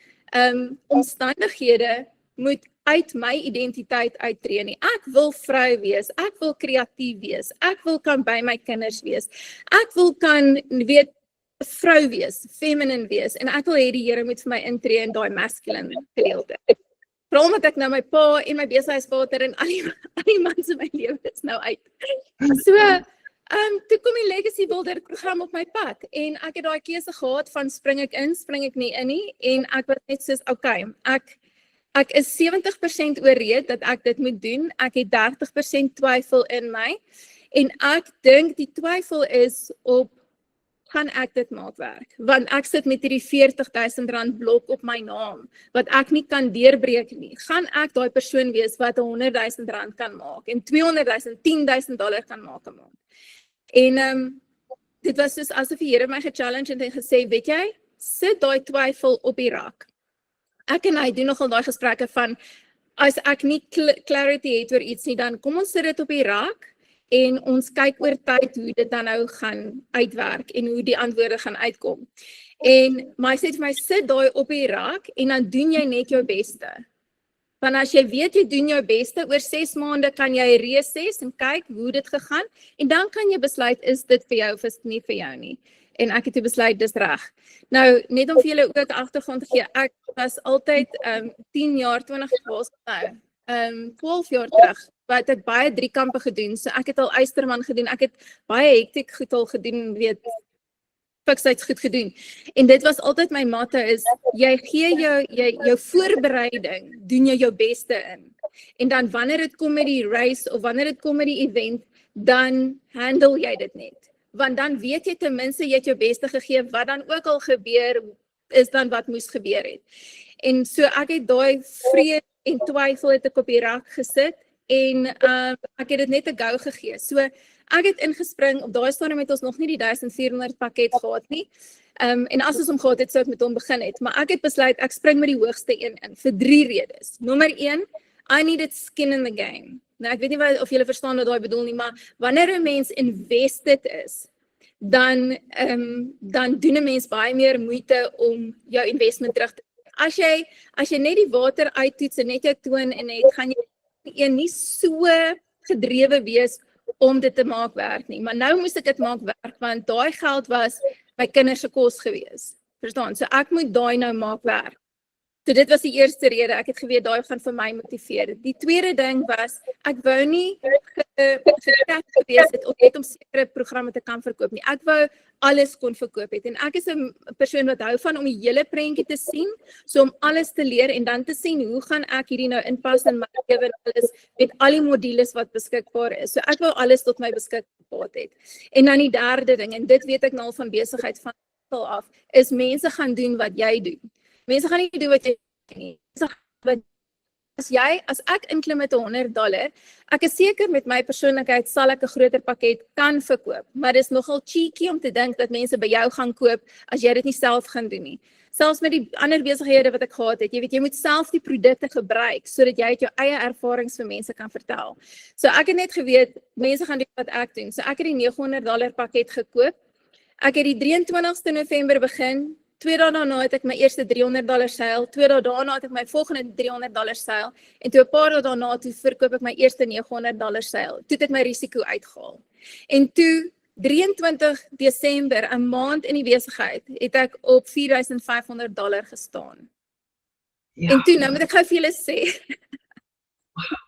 omstandighede moet uit my identiteit uittreë nie. Ek wil vrou wees, ek wil kreatief wees, ek wil kan by my kinders wees, ek wil kan, weet, vrou wees, feminine wees, en ek wil hê die Here moet vir my intree in daai masculine gedeelte. Veral omdat ek nou my pa en my besigheidsvader en al die mans in my lewe is nou uit. So, toe kom die Legacy Builder program op my pad en ek het daai keuse gehad van spring ek nie in nie en ek was net soos, okay, ek is 70% oorreed dat ek dit moet doen, ek het 30% twyfel in my en ek dink die twyfel is op, gaan ek dit maak werk? Want ek sit met hierdie R40,000 blok op my naam, wat ek nie kan deurbreek nie. Gaan ek daai persoon wees wat R100,000 kan maak en $200,000, $10,000 kan maak 'n maand? En dit was dus asof die Here my gechallenge en gesê, weet jy, sit daai twyfel op die rak. Ek en hy doen nogal daai gesprekke van, as ek nie clarity het oor iets nie, dan kom ons sit dit op die rak en ons kyk oor tyd hoe dit dan nou gaan uitwerk en hoe die antwoorde gaan uitkom. En maar hy sê vir my, sit daai op die rak en dan doen jy net jou beste. Want as jy weet jy doen jou beste, oor 6 maande kan jy reassess en kyk hoe dit gegaan en dan kan jy besluit, is dit vir jou of is dit nie vir jou nie. En ek het toe besluit, dis reg. Nou, net om vir julle ook agtergrond te gee, ek was altyd 10 jaar, 20 jaar, 12 jaar terug, wat ek baie 3 kampe gedoen, so ek het al Eysterman gedoen, ek het baie hektiek goed al gedoen, weet, fiksheids goed gedoen, en dit was altyd my motto is, jy gee jou voorbereiding, doen jy jou beste in, en dan wanneer dit kom met die race, of wanneer dit kom met die event, dan handle jy dit net, want dan weet jy ten minste jy het jou beste gegee, wat dan ook al gebeur, is dan wat moes gebeur het. En so ek het daai vrees en twyfel het ek op die rak gesit, en ek het dit net 'n go gegee. So ek het ingespring, op daai stadium het ons nog nie die 1400 pakket gehad nie, en as ons hom gehad het, sou ek met hom begin het, maar ek het besluit, ek spring met die hoogste een in, vir 3 redes. Nommer 1, I needed skin in the game. Nou ek weet nie of julle verstaan wat daai bedoel nie, maar wanneer 'n mens invested is, dan doen 'n mens baie meer moeite om jou investment terug te kry. As jy net die water uittoets en net jou toon en het, gaan jy nie so gedrewe wees om dit te maak werk nie. Maar nou moes ek dit maak werk, want daai geld was my kinders se kos gewees. Verstaan? So ek moet daai nou maak werk. So dit was die eerste rede, ek het geweet daai gaan vir my motiveer. Die tweede ding was, ek wou nie getrek gewees het om sekere programme te kan verkoop nie. Ek wou alles kon verkoop het. En ek is 'n persoon wat hou van om die hele prentjie te sien, so om alles te leer en dan te sien hoe gaan ek hierdie nou inpas in my lewe en alles met al die modules wat beskikbaar is. So ek wou alles tot my beskikbaar het. En dan die derde ding, en dit weet ek nou al van besigheid van af, is mense gaan doen wat jy doen. Mense gaan nie doen wat jy nie. As ek inklim met $100, ek is seker met my persoonlikheid sal ek 'n groter pakket kan verkoop, maar dit is nogal cheeky om te dink dat mense by jou gaan koop as jy dit nie self gaan doen nie. Selfs met die ander besighede wat ek gehad het, jy moet self die produkte gebruik sodat jy uit jou eie ervarings vir mense kan vertel. So ek het net geweet mense gaan doen wat ek doen. So ek het die $900 pakket gekoop. Ek het die 23ste November begin. 2 dae daarna het ek my eerste $300 seil, 2 dae daarna het ek my volgende $300 seil, en toe 'n paar dae daarna toe verkoop ek my eerste $900 seil. Toe het ek my risiko uitgehaal. En toe 23 Desember, 'n maand in die besigheid, het ek op $4,500 gestaan. Ja. En toe, nou moet ek gou vir julle sê,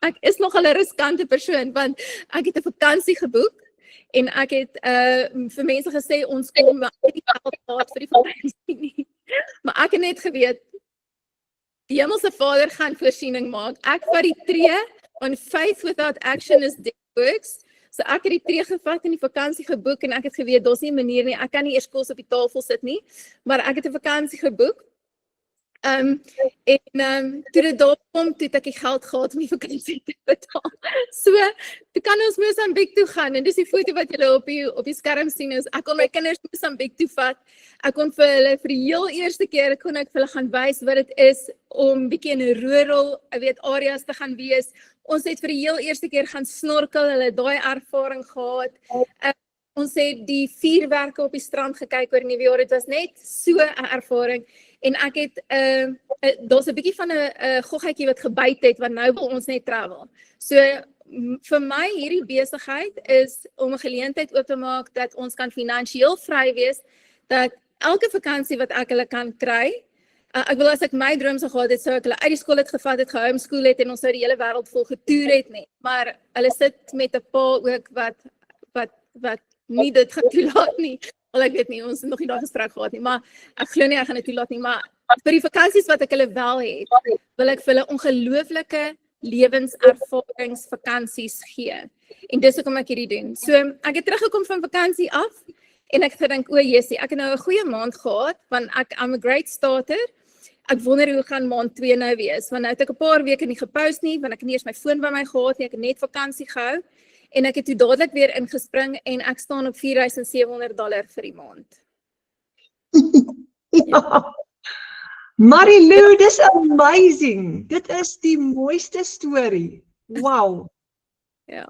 ek is nogal 'n riskante persoon, want ek het 'n vakansie geboek, en ek het vir mense gesê, ons kom maar nie geld gehad vir die vakansie nie. Maar ek het net geweet, die Hemelse Vader gaan voorsiening maak. Ek vat die tree, on faith without action is dead works. So ek het die tree gevat en die vakansie geboek, en ek het geweet, daar's nie 'n manier nie, ek kan nie eers kos op die tafel sit nie, maar ek het 'n vakansie geboek. Toe dit daar kom, toe het ek die geld gehad om die vakansie te betaal. So, toe kan ons Mosambik toe gaan, en dis die foto wat julle op die skerm sien, is ek kon my kinders Mosambik toe vat, ek kon vir hulle vir die heel eerste keer, kon ek vir hulle gaan wys wat dit is om bietjie in 'n rural, areas te gaan wees. Ons het vir die heel eerste keer gaan snorkel, hulle daai ervaring gehad. Ons het die vuurwerke op die strand gekyk oor nuwe jaar, dit was net so 'n ervaring. En ek het, daar's 'n bietjie van 'n goggetjie wat gebyt het, want nou wil ons net travel. So, vir my hierdie besigheid is om 'n geleentheid oop te maak dat ons kan finansiëel vry wees, dat elke vakansie wat ek hulle kan kry, ek wil as ek my droom sou gehad het, sou ek hulle uit die skool het gevat het, gehomeschool het, en ons sou die hele wêreld vol getoer het nie. Maar hulle sit met 'n pa ook wat nie dit gaan toelaat nie. Wel, ek weet nie, ons het nog nie daai gesprek gehad nie, maar ek glo nie ek gaan dit toelaat nie, maar vir die vakansies wat ek hulle wel het, wil ek vir hulle ongelooflike lewenservaringsvakansies gee. En dis hoekom ek hierdie doen. So, ek het teruggekom van vakansie af, en ek gedink, o Jessie, ek het nou 'n goeie maand gehad, want I'm a great starter. Ek wonder hoe gaan maand 2 nou wees, want nou het ek 'n paar weke nie gepost nie, want ek het nie eers my foon by my gehad nie, ek het net vakansie gehou. En ek het toe dadelik weer ingespring, en ek staan op $4,700 vir die maand. Ja. Marilou, dis amazing. Dit is die mooiste storie. Wow. Ja.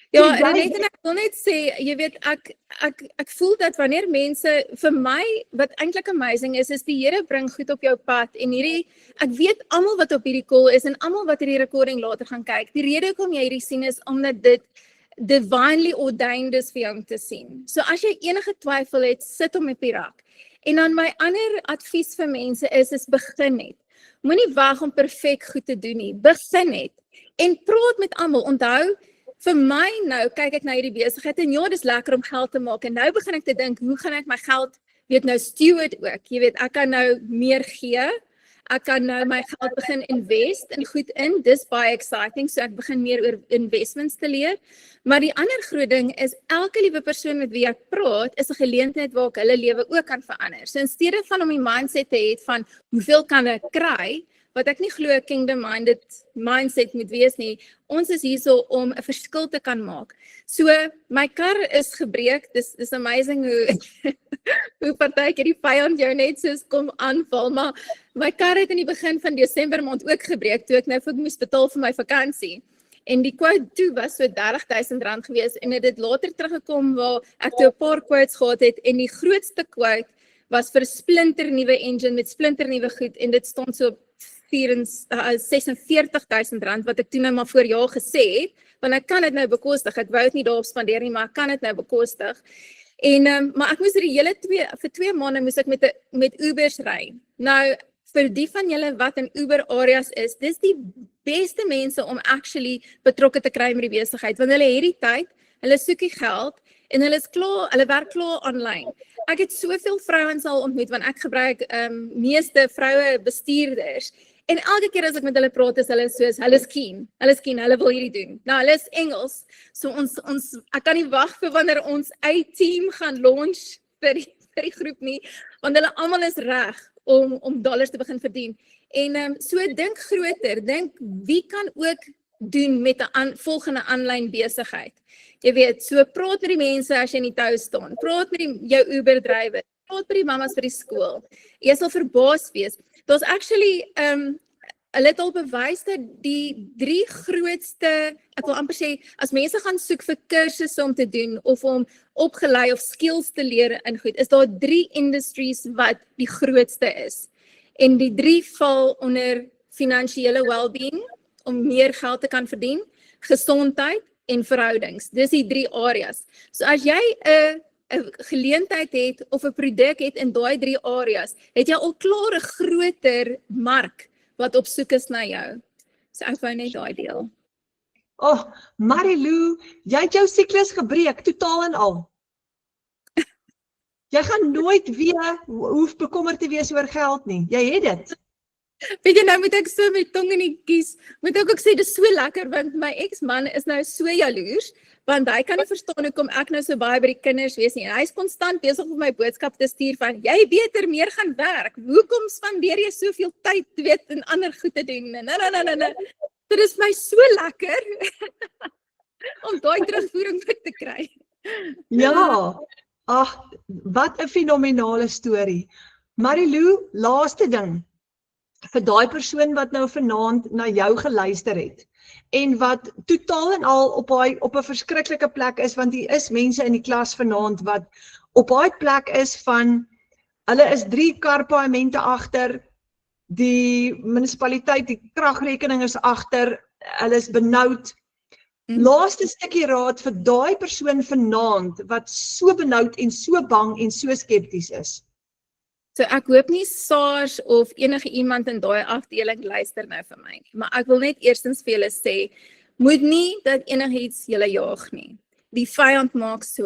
Ja, en ek wil net sê, jy weet, ek voel dat wanneer mense, vir my, wat eintlik amazing is die Here bring goed op jou pad, en ek weet almal wat op hierdie call is, en almal wat hierdie recording later gaan kyk, die rede hoekom jy hierdie sien is, omdat dit divinely ordained is vir jou om te sien. So as jy enige twyfel het, sit hom op die rak. En dan my ander advies vir mense is begin net. Moenie wag om perfek goed te doen nie, begin net. En praat met almal, onthou, vir my nou, kyk ek na hierdie besigheid, en ja, dis lekker om geld te maak, en nou begin ek te dink, hoe gaan ek my geld, nou steward ook, jy weet, ek kan nou meer gee, Ek kan nou my geld begin invest in goed in. Dis baie exciting, so ek begin meer oor investments te leer. Maar die ander groot ding is elke liewe persoon met wie ek praat, is 'n geleentheid waar ek hulle lewe ook kan verander. So in steede van om die mindset te hê van hoeveel kan ek kry, wat ek nie glo 'n kingdom-minded mindset moet wees nie, ons is hierso om 'n verskil te kan maak. So my kar is gebreek, dis amazing hoe partykeer die vyand jou net soos kom aanval, maar my kar het in die begin van Desember maand ook gebreek, toe ek nou moes betaal vir my vakansie. En die quote toe was so R30,000 gewees, en het dit later teruggekom waar ek toe 'n paar quotes gehad het, en die grootste quote was vir 'n splinternuwe engine met splinternuwe goed, en dit stond so op R46,000 wat ek toe nou maar voor jaar gesê het, want ek kan dit nou bekostig, ek wou dit nie daarop spandeer nie, maar ek kan dit nou bekostig. En maar ek moes vir 2 maande moes ek met Ubers ry. Nou vir die van julle wat in Uber areas is, dis die beste mense om actually betrokke te kry met die besigheid, want hulle het die tyd, hulle soek die geld en hulle werk klaar online. Ek het soveel vrouens al ontmoet, want ek gebruik meeste vroue bestuurders. En elke keer as ek met hulle praat, is hulle soos, hulle is keen, hulle wil hierdie doen. Nou, hulle is Engels, so ek kan nie wag vir wanneer ons team gaan launch vir die groep nie, want hulle almal is reg om dollars te begin verdien. En so dink groter, dink wie kan ook doen met 'n volgende aanlyn besigheid. Jy weet, so praat met die mense as jy in die tou staan, praat met jou Uber drywer, praat met die mamas vir die skool. Jy sal verbaas wees. Daar's actually hulle het al bewys dat die 3 grootste, ek wil amper sê, as mense gaan soek vir kursusse om te doen of om opgelei of skills te leer in goed, is daar 3 industries wat die grootste is. En die 3 val onder finansiële well-being, om meer geld te kan verdien, gesondheid en verhoudings. Dis die 3 areas. So as jy 'n geleentheid het of 'n produk het in daai 3 areas, het jy al klaar 'n groter mark wat op soek is na jou. So ek wou net daai deel. Oh, Marilou, jy het jou siklus gebreek, totaal en al. Jy gaan nooit weer hoef bekommerd te wees oor geld nie. Jy het dit. Weet jy, nou moet ek so my tong in die kies, moet ek ook sê, dis so lekker, want my ex-man is nou so jaloers, want hy kan nie verstaan hoekom ek nou so baie by die kinders wees nie, en hy is konstant besig om my boodskap te stuur van, jy beter meer gaan werk, hoekom spandeer jy soveel tyd, weet, en ander goed te doen, Dit is my so lekker, om daai terugvoering te kry. Ja, ag, wat 'n fenominale storie. Marilou, laaste ding, vir daai persoon wat nou vanaand na jou geluister het, en wat totaal en al op 'n verskriklike plek is, want hier is mense in die klas vanaand wat op daai plek is van, hulle is 3 karpaaiemente agter, die munisipaliteit, die kragrekening is agter, hulle is benoud. Laaste stukkie raad vir daai persoon vanaand wat so benoud en so bang en so skepties is. So ek hoop nie SARS of enige iemand in daai afdeling luister nou vir my nie, maar ek wil net eerstens vir julle sê, moet nie dat enigiets julle jaag nie. Die vyand maak so,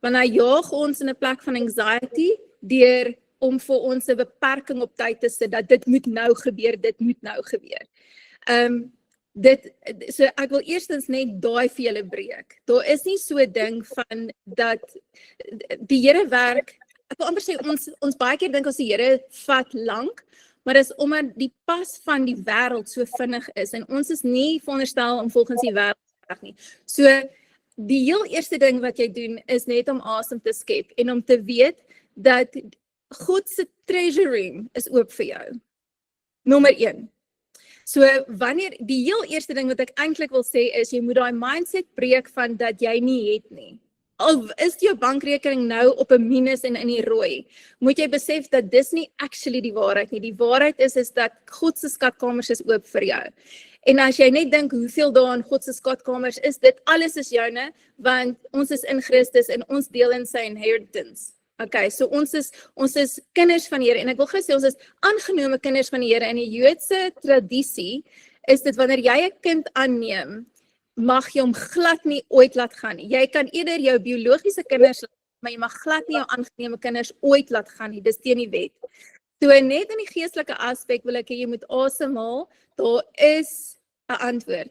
want hy jaag ons in 'n plek van anxiety deur om vir ons 'n beperking op tyd te sit dat dit moet nou gebeur, dit moet nou gebeur. So ek wil eerstens net daai vir julle breek. Daar is nie so 'n ding van dat die Here werk. Ek wil amper sê, ons baie keer dink ons die Here vat lank, maar dis omdat die pas van die wêreld so vinnig is, en ons is nie veronderstel om volgens die wêreld te werk nie. So, die heel eerste ding wat jy doen, is net om asem te skep, en om te weet, dat God se treasure room is oop vir jou. Nommer 1. So, die heel eerste ding wat ek eintlik wil sê is, jy moet daai mindset breek van dat jy nie het nie. Al is jou bankrekening nou op 'n minus en in die rooi, moet jy besef dat dis nie actually die waarheid nie. Die waarheid is dat God se skatkamers is oop vir jou. En as jy net dink hoeveel daar in God se skatkamers is, dit alles is joune, want ons is in Christus en ons deel in sy inheritance. Okay, so ons is kinders van die Here, en ek wil gou sê, ons is aangenome kinders van die Here. In die Joodse tradisie is dit wanneer jy 'n kind aanneem, mag jy hom glad nie ooit laat gaan nie. Jy kan eerder jou biologiese kinders, maar jy mag glad nie jou aangenome kinders ooit laat gaan nie. Dis teen die wet. So net in die geestelike aspek wil ek hê jy moet asemhaal, daar is 'n antwoord.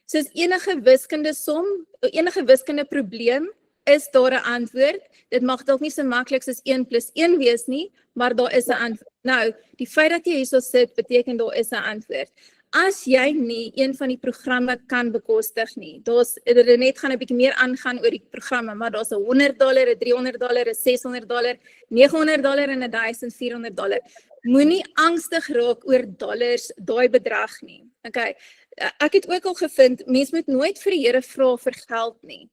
Soos enige wiskunde som, enige wiskunde probleem, is daar 'n antwoord. Dit mag dalk nie so maklik soos 1 + 1 wees nie, maar daar is 'n antwoord. Nou, die feit dat jy hierso sit, beteken daar is 'n antwoord. As jy nie een van die programme kan bekostig nie, net gaan 'n bietjie meer aangaan oor die programme, maar daar's $100, $300, $600, $900 en $1,400. Moenie angstig raak oor dollars, daai bedrag nie. Okay, ek het ook al gevind, mens moet nooit vir die Here vra vir geld nie.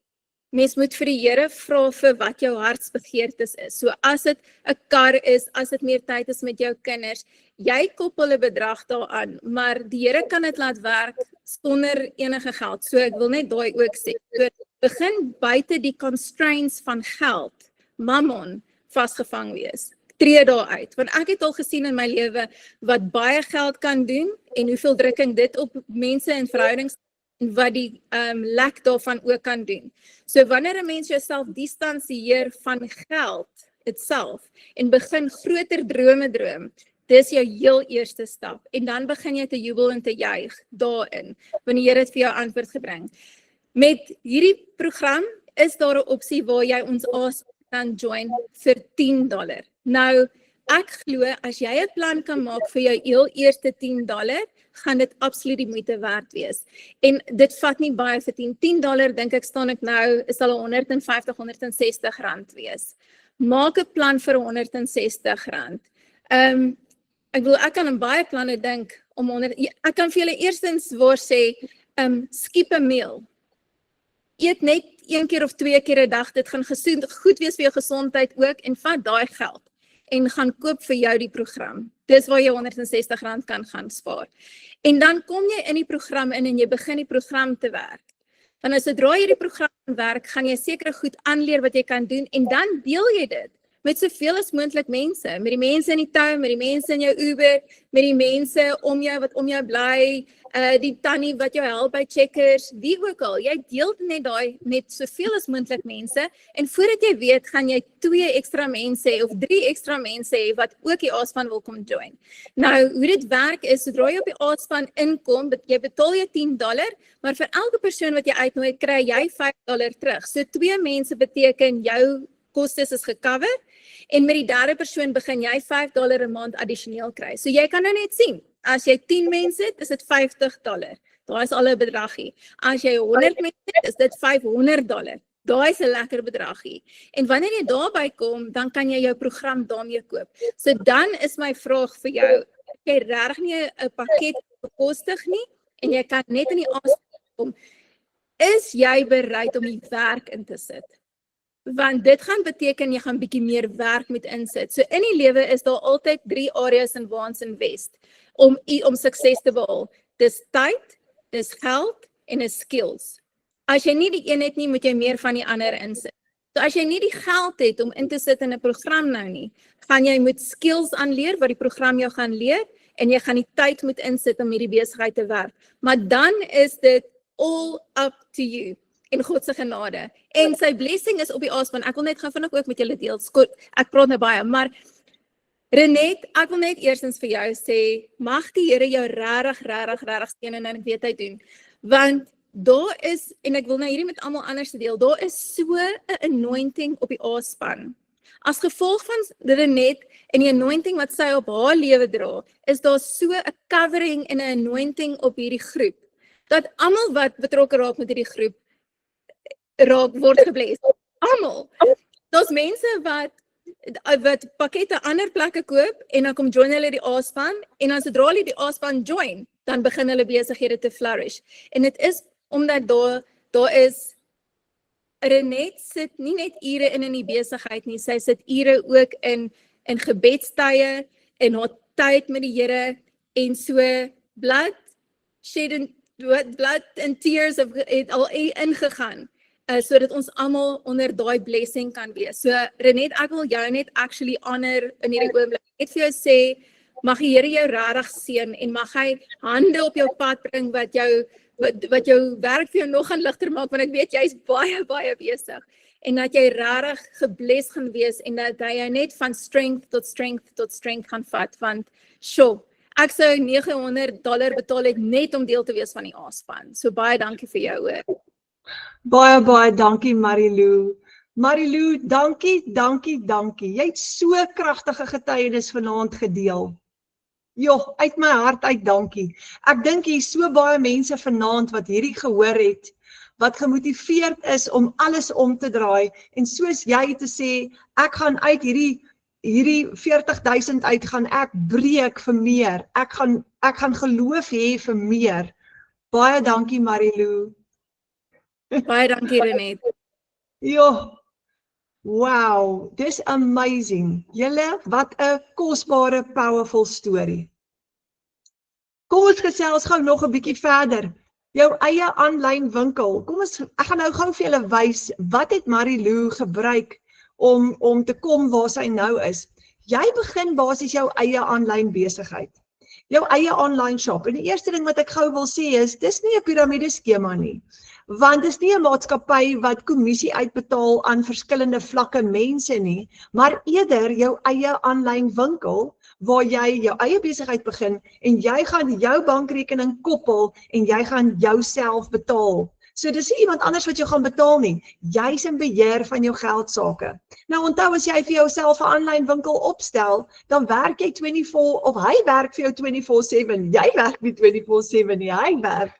Mens moet vir die Here vra vir wat jou hartsbegeertes is. So as dit 'n kar is, as dit meer tyd is met jou kinders, jy koppel 'n bedrag daaraan, maar die Here kan dit laat werk sonder enige geld. So ek wil net daai ook sê. So begin buite die constraints van geld, mammon, vasgevang wees. Tree daar uit, want ek het al gesien in my lewe wat baie geld kan doen en hoeveel drukking dit op mense en verhoudings en wat die lack daarvan ook kan doen. So wanneer 'n mens jouself distansieer van geld itself en begin groter drome droom, dis jou heel eerste stap en dan begin jy te jubel en te juig daarin, wanneer die Here dit vir jou antwoord gebring. Met hierdie program is daar 'n opsie waar jy ons kan join vir $10. Nou, ek glo as jy 'n plan kan maak vir jou heel eerste $10, gaan dit absoluut die moeite werd wees. En dit vat nie baie vir $10 dink ek staan ek nou, is al R150, R160 wees. Maak 'n plan vir R160. Ek bedoel, ek kan aan baie planne dink om ek kan vir julle eerstens waar sê, skip 'n meal. Eet net 1 keer of 2 keer 'n dag, dit gaan goed wees vir jou gesondheid ook en vat daai geld en gaan koop vir jou die program. Dis waar jy R160 kan gaan spaar. En dan kom jy in die program in en jy begin die program te werk. Dan as sodra jy die program werk, gaan jy sekere goed aanleer wat jy kan doen en dan deel jy dit met soveel as moontlik mense, met die mense in die town, met die mense in jou Uber, met die mense om jou wat om jou bly, die tannie wat jou help by Checkers, wie ook al. Jy deel net daai met soveel as moontlik mense en voordat jy weet, gaan jy 2 ekstra mense of 3 ekstra mense hê wat ook die A-span wil kom join. Nou, hoe dit werk is, sodra jy op die A-span inkom, jy betaal jy $10, maar vir elke persoon wat jy uitnooi, kry jy $5 terug. So 2 mense beteken jou kostes is gecover en met die derde persoon begin jy $5 'n maand addisioneel kry. So jy kan nou net sien, as jy 10 mense het, is dit $50. Daar is al 'n bedragie. As jy 100 mense het, is dit $500. Daai is 'n lekker bedragie. En wanneer jy daarby kom, dan kan jy jou program daarmee koop. So dan is my vraag vir jou, jy regtig nie 'n pakket bekostig nie en jy kan net in die aanspraak kom. Is jy bereid om die werk in te sit? Want dit gaan beteken jy gaan bietjie meer werk moet insit. So in die lewe is daar altyd 3 areas in waar ons invest om sukses te behaal. Dis tyd, dis geld en dis skills. As jy nie die een het nie, moet jy meer van die ander insit. So as jy nie die geld het om in te sit in 'n program nou nie, gaan jy moet skills aanleer wat die program jou gaan leer en jy gaan die tyd moet insit om hierdie besigheid te werk. Maar dan is dit all up to you. En God se genade. En sy blessing is op die A-span. Ek wil net gaan vinnig ook met julle deel. Ek praat nou baie, maar Renet, ek wil net eerstens vir jou sê, mag die Here jou regtig steun en ek weet hy doen. Want daar is, en ek wil nou hierdie met almal anders deel, daar is so 'n anointing op die A-span. As gevolg van Renet en die anointing wat sy op haar lewe dra, is daar so 'n covering en 'n anointing op hierdie groep, dat almal wat betrokke raak met hierdie groep, word gebless. Almal. Daar's mense wat pakkette ander plekke koop en dan kom join hulle die A-span en dan sodra hulle die A-span join, dan begin hulle besighede te flourish. En dit is omdat daar is Renet sit nie net ure in die besigheid nie, sy sit ure ook in gebedstye en haar tyd met die Here en so blood and tears het al ingegaan. Sodat ons almal onder daai blessing kan wees. So Renet, ek wil jou net actually honor in hierdie oomblik. Net vir jou sê, mag die Here jou regtig seën en mag hy hande op jou pad bring wat jou werk vir jou nog gaan ligter maak, want ek weet jy's baie besig. en dat jy regtig gebless gaan wees en dat hy jou net van strength tot strength tot strength gaan vat, want sure, ek sou $900 betaal het net om deel te wees van die A-span. So baie dankie vir jou hoor. Baie dankie Marilou. Marilou, dankie. Jy het so kragtige getuienis vanaand gedeel. Joh, uit my hart uit dankie. Ek dink hier is so baie mense vanaand wat hierdie gehoor het, wat gemotiveerd is om alles om te draai, en soos jy te sê, ek gaan uit hierdie 40.000 uit, gaan ek breek vir meer, ek gaan geloof hê vir meer. Baie dankie Marilou. Baie dankie Renet. Joh, wow, dis amazing. Julle, wat 'n kosbare, powerful story. Kom ons gesels gou nog 'n bietjie verder. Jou eie aanlyn winkel. Ek gaan nou gou vir julle wys, wat het Marilou gebruik om te kom waar sy nou is. Jy begin basies jou eie aanlyn besigheid. Jou eie online shop. En die eerste ding wat ek gou wil sê is, dis nie 'n piramideskema nie. Want dis nie 'n maatskappy wat kommissie uitbetaal aan verskillende vlakke mense nie, maar eerder jou eie aanlyn winkel waar jy jou eie besigheid begin en jy gaan jou bankrekening koppel en jy gaan jouself betaal. So dis nie iemand anders wat jou gaan betaal nie. Jy's in beheer van jou geldsaake. Nou onthou, as jy vir jouself 'n aanlyn winkel opstel, dan werk jy 24 of hy werk vir jou 24/7. Jy werk nie 24/7 nie, hy werk.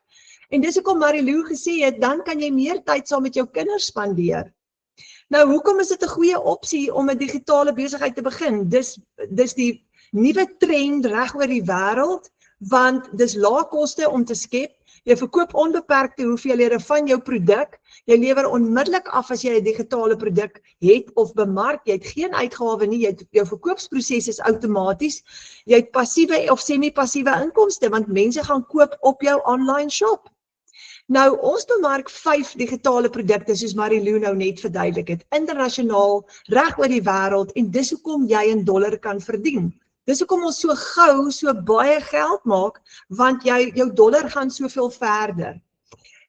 En dis hoekom Marilou gesê het, dan kan jy meer tyd saam met jou kinders spandeer. Nou, hoekom is dit 'n goeie opsie om 'n digitale besigheid te begin? Dis die nuwe trend reg oor die wêreld, want dis lae koste om te skep. Jy verkoop onbeperkte hoeveelhede van jou produk. Jy lewer onmiddellik af as jy 'n digitale produk het of bemark. Jy het geen uitgawe nie. Jou verkoopsproses is outomaties. Jy het passiewe of semi-passiewe inkomste, want mense gaan koop op jou online shop. Nou, ons bemark 5 digitale produkte, soos Marilou nou net verduidelik het, internasionaal, reg oor die wêreld, en dis hoekom jy in dollar kan verdien. Dis hoekom ons so gou so baie geld maak, want jou dollar gaan soveel verder.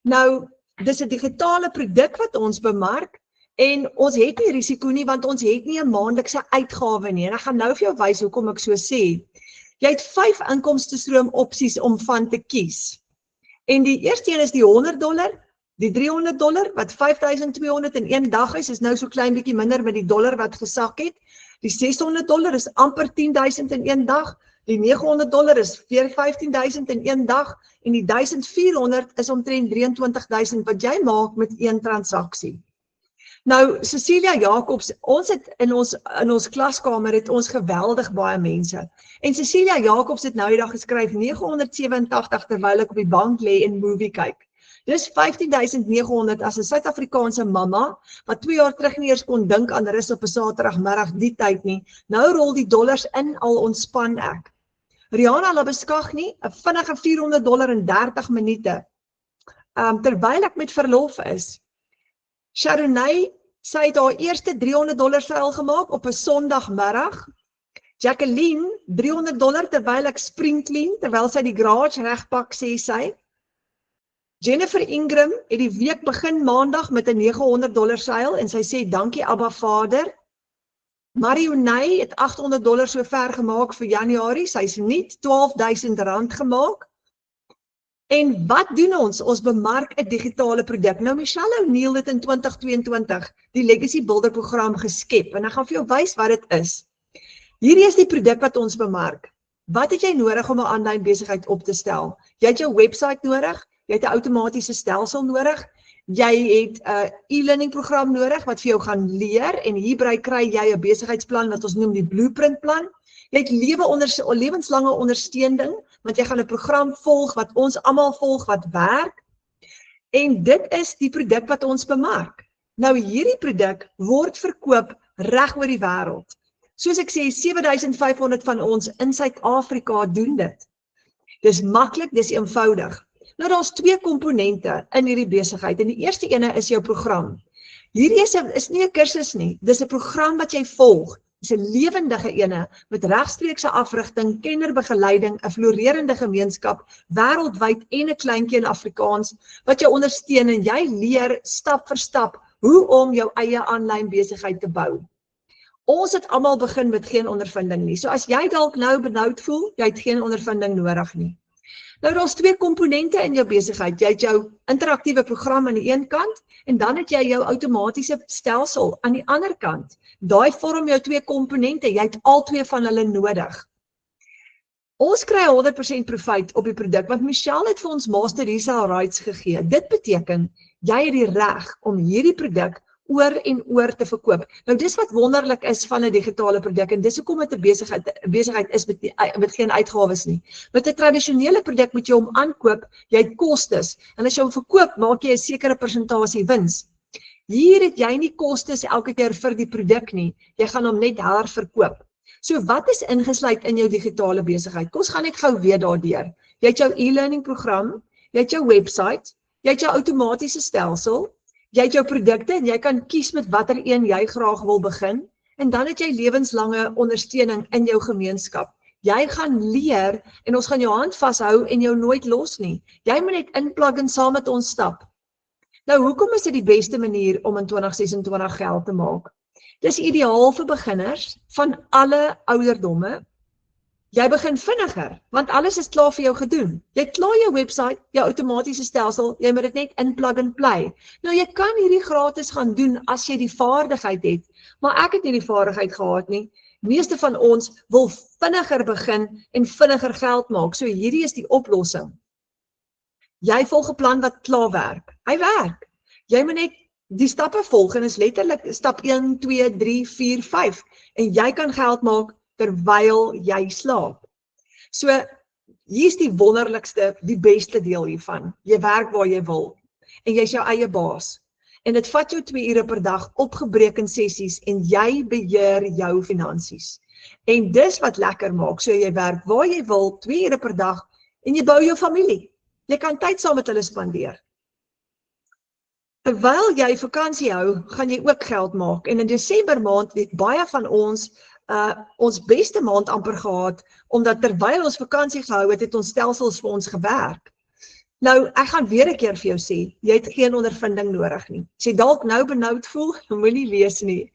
Nou, dis 'n digitale produk wat ons bemark, en ons het nie risiko nie, want ons het nie 'n maandelikse uitgawe nie, en ek gaan nou vir jou wys hoekom ek so sê. Jy het 5 inkomstestroom opsies om van te kies. En die eerste een is die $100, die $300, wat 5.200 in een dag is nou so klein bietjie minder met die dollar wat gesak het. Die $600 is amper 10.000 in een dag, die $900 is 15.000 in een dag, en die 1.400 is omtrent 23.000 wat jy maak met een transaksie. Nou, Cecilia Jacobs, ons het in ons klaskamer het ons geweldig baie mense. En Cecilia Jacobs het nou die dag geskryf 987 terwyl ek op die bank lê en movie kyk. Dis 15.900 as 'n Suid-Afrikaanse mamma, wat 2 jaar terug nie eers kon dink aan rus op 'n Saterdagmiddag die tyd nie. Nou rol die dollars in, al ontspan ek. Rihanna Labeskagni, 'n vinnige $400 in 30 minute. Terwyl ek met verlof is. Sharonay, sy het haar eerste $300 vuil gemaak op 'n Sondagmiddag. Jacqueline, $300 terwyl ek spring clean, terwyl sy die garage regpak, sê sy. Jennifer Ingram het die week begin Maandag met 'n $900 seil en sy sê dankie Abba Vader. Marionay het $800 so ver gemaak vir Januarie, sy's nie R12.000 gemaak. En wat doen ons? Ons bemark 'n digitale produk. Nou Michelle O'Neil het in 2022 die Legacy Builder program geskep en ek gaan vir jou wys wat dit is. Hierdie is die produk wat ons bemark. Wat het jy nodig om 'n aanlyn besigheid op te stel? Jy het jou webwerf nodig, jy het 'n outomatiese stelsel nodig, jy het 'n e-learning program nodig wat vir jou gaan leer en hierby kry jy 'n besigheidsplan wat ons noem die blueprint plan. Jy het lewenslange ondersteuning, want jy gaan 'n program volg wat ons almal volg wat werk. En dit is die produk wat ons bemark. Nou hierdie produk word verkoop reg oor die wêreld. Soos ek sê, 7.500 van ons in Suid-Afrika doen dit. Dis maklik, dis eenvoudig. Nou daar's 2 komponente in hierdie besigheid en die eerste ene is jou program. Hierdie is nie 'n kursus nie, dis 'n program wat jy volg. Dis 'n lewendige ene met regstreekse afrigting, kennerbegeleiding, 'n floreerende gemeenskap wêreldwyd en 'n kleintjie in Afrikaans wat jou ondersteun en jy leer stap vir stap hoe om jou eie aanlyn besigheid te bou. Ons het almal begin met geen ondervinding nie. So as jy dalk nou benoud voel, jy het geen ondervinding nodig nie. Nou daar's twee komponente in jou besigheid. Jy het jou interaktiewe program aan die een kant en dan het jy jou outomatiese stelsel aan die ander kant. Daai vorm jou twee komponente. Jy het al twee van hulle nodig. Ons kry 100% profijt op die produk, want Michelle het vir ons master resale rights gegee. Dit beteken, jy het die reg om hierdie produk oor en oor te verkoop. Nou dis wat wonderlik is van 'n digitale produk en dis hoekom dit 'n besigheid is met geen uitgawes nie. Met 'n tradisionele produk moet jy hom aankoop, jy het kostes en as jy hom verkoop, maak jy 'n sekere persentasie wins. Hier het jy nie kostes elke keer vir die produk nie, jy gaan hom net herverkoop. So wat is ingesluit in jou digitale besigheid? Kom ons gaan net gou weer daardeur. Jy het jou e-learning program, jy het jou website, jy het jou outomatiese stelsel, jy het jou produkte en jy kan kies met watter een jy graag wil begin en dan het jy lewenslange ondersteuning in jou gemeenskap. Jy gaan leer en ons gaan jou hand vashou en jou nooit los nie. Jy moet net inplug en saam met ons stap. Nou, hoekom is dit die beste manier om in 2026 geld te maak? Dis ideaal vir beginners van alle ouderdomme. Jy begin vinniger, want alles is klaar vir jou gedoen. Jy het klaar jou website, jou outomatiese stelsel, jy moet dit net inplug en play. Nou jy kan hierdie gratis gaan doen as jy die vaardigheid het, maar ek het nie die vaardigheid gehad nie. Meeste van ons wil vinniger begin en vinniger geld maak, so hierdie is die oplossing. Jy volg 'n plan wat klaar werk. Hy werk. Jy moet net die stappe volg en is letterlik stap 1, 2, 3, 4, 5 en jy kan geld maak terwyl jy slaap. So, hier is die wonderlikste, die beste deel hiervan. Jy werk waar jy wil en jy is jou eie baas. En dit vat jou 2 ure per dag opgebreek in sessies en jy beheer jou finansies. En dis wat lekker maak, so jy werk waar jy wil, 2 ure per dag en jy bou jou familie. Jy kan tyd saam met hulle spandeer. Terwyl jy vakansie hou, gaan jy ook geld maak. En in Desember maand het baie van ons beste maand amper gehad, omdat terwyl ons vakansie gehou het, het ons stelsels vir ons gewerk. Nou, ek gaan weer 'n keer vir jou sê, jy het geen ondervinding nodig nie. As jy dalk nou benoud voel, moenie lees nie.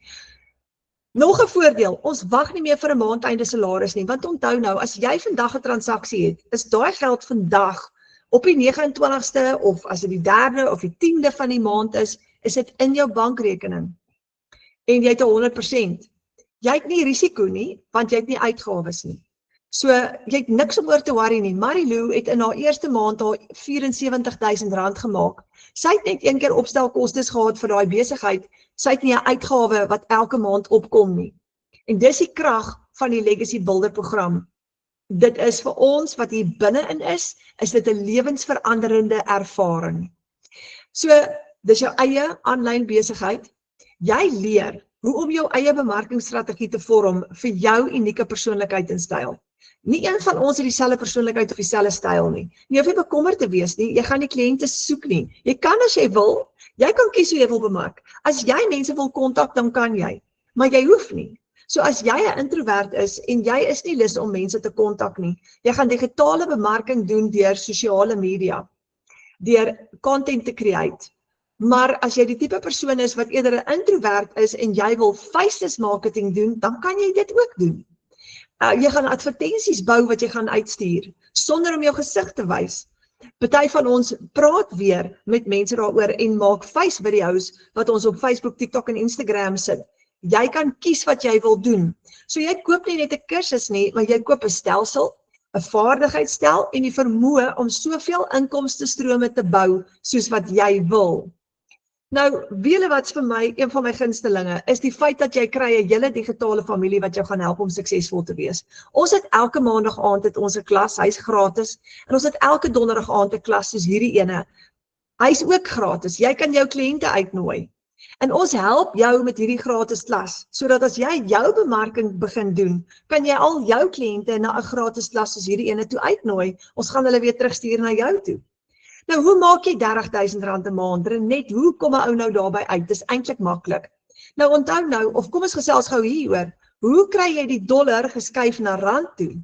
Nog 'n voordeel, ons wag nie meer vir 'n maandeinde salaris nie, want onthou nou, as jy vandag 'n transaksie het, is daai geld vandag op die 29ste of as dit die 3de of die 10de van die maand is dit in jou bankrekening. En jy het 100%. Jy het nie risiko nie, want jy het nie uitgawes nie. So, jy het niks om oor te worry nie. Marilou het in haar eerste maand haar R74.000 gemaak. Sy het net een keer opstelkostes gehad vir daai besigheid. Sy het nie 'n uitgawe wat elke maand opkom nie. En dis die krag van die Legacy Builder program. Dit is vir ons wat hier binne-in is dit 'n lewensveranderende ervaring. So, dis jou eie aanlyn besigheid. Jy leer hoe om jou eie bemarkingsstrategie te vorm vir jou unieke persoonlikheid en styl. Nie een van ons het dieselfde persoonlikheid of dieselfde styl nie. Jy hoef nie bekommerd te wees nie, jy gaan die kliënte soek nie. Jy kan as jy wil, jy kan kies hoe jy wil bemark. As jy mense wil kontak, dan kan jy, maar jy hoef nie. So as jy 'n introvert is en jy is nie lus om mense te kontak nie, jy gaan digitale bemarking doen deur sosiale media, deur content te create. Maar as jy die tipe persoon is wat eerder 'n introvert is en jy wil faceless marketing doen, dan kan jy dit ook doen. Jy gaan advertensies bou wat jy gaan uitstuur, sonder om jou gesig te wys. Party van ons praat weer met mense daaroor en maak face video's wat ons op Facebook, TikTok en Instagram sit. Jy kan kies wat jy wil doen. So jy koop nie net 'n kursus nie, maar jy koop 'n stelsel, 'n vaardigheidsstel en die vermoë om soveel inkomstestrome te bou soos wat jy wil. Nou, weet wat vir my, een van my gunstelinge, is die feit dat jy kry 'n hele digitale familie wat jou gaan help om suksesvol te wees. Ons het elke maandag aand het ons 'n klas, hy's gratis, en ons het elke donderdag aand 'n klas soos hierdie ene. Hy's ook gratis, jy kan jou kliënte uitnooi. En ons help jou met hierdie gratis klas, sodat as jy jou bemarking begin doen, kan jy al jou kliënte na 'n gratis klas soos hierdie ene toe uitnooi. Ons gaan hulle weer terugstuur na jou toe. Nou, hoe maak jy R30.000 'n maand? Net, hoe kom 'n ou nou daarby uit? Dis eintlik maklik. Nou, onthou nou, of kom ons gesels gou hieroor, hoe kry jy die dollar geskuif na rand toe?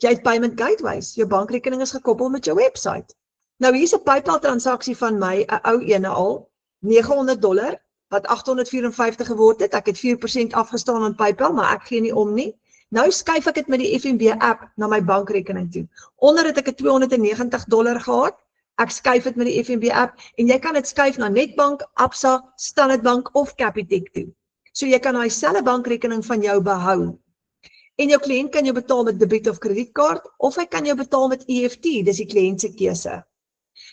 Jy het payment gateways, jou bankrekening is gekoppel met jou website. Nou, hier's 'n PayPal transaksie van my, 'n ou ene al, $900, wat 854 geword het. Ek het 4% afgestaan aan PayPal, maar ek gee nie om nie. Nou skuif ek dit met die FNB app na my bankrekening toe. Onder het ek het $290 gehad. Ek skuif dit met die FNB app en jy kan dit skuif na Netbank, Absa, Standard Bank of Capitec toe. So jy kan daai selfe bankrekening van jou behou. En jou kliënt kan jou betaal met debiet of kredietkaart of hy kan jou betaal met EFT, dis die kliënt se keuse.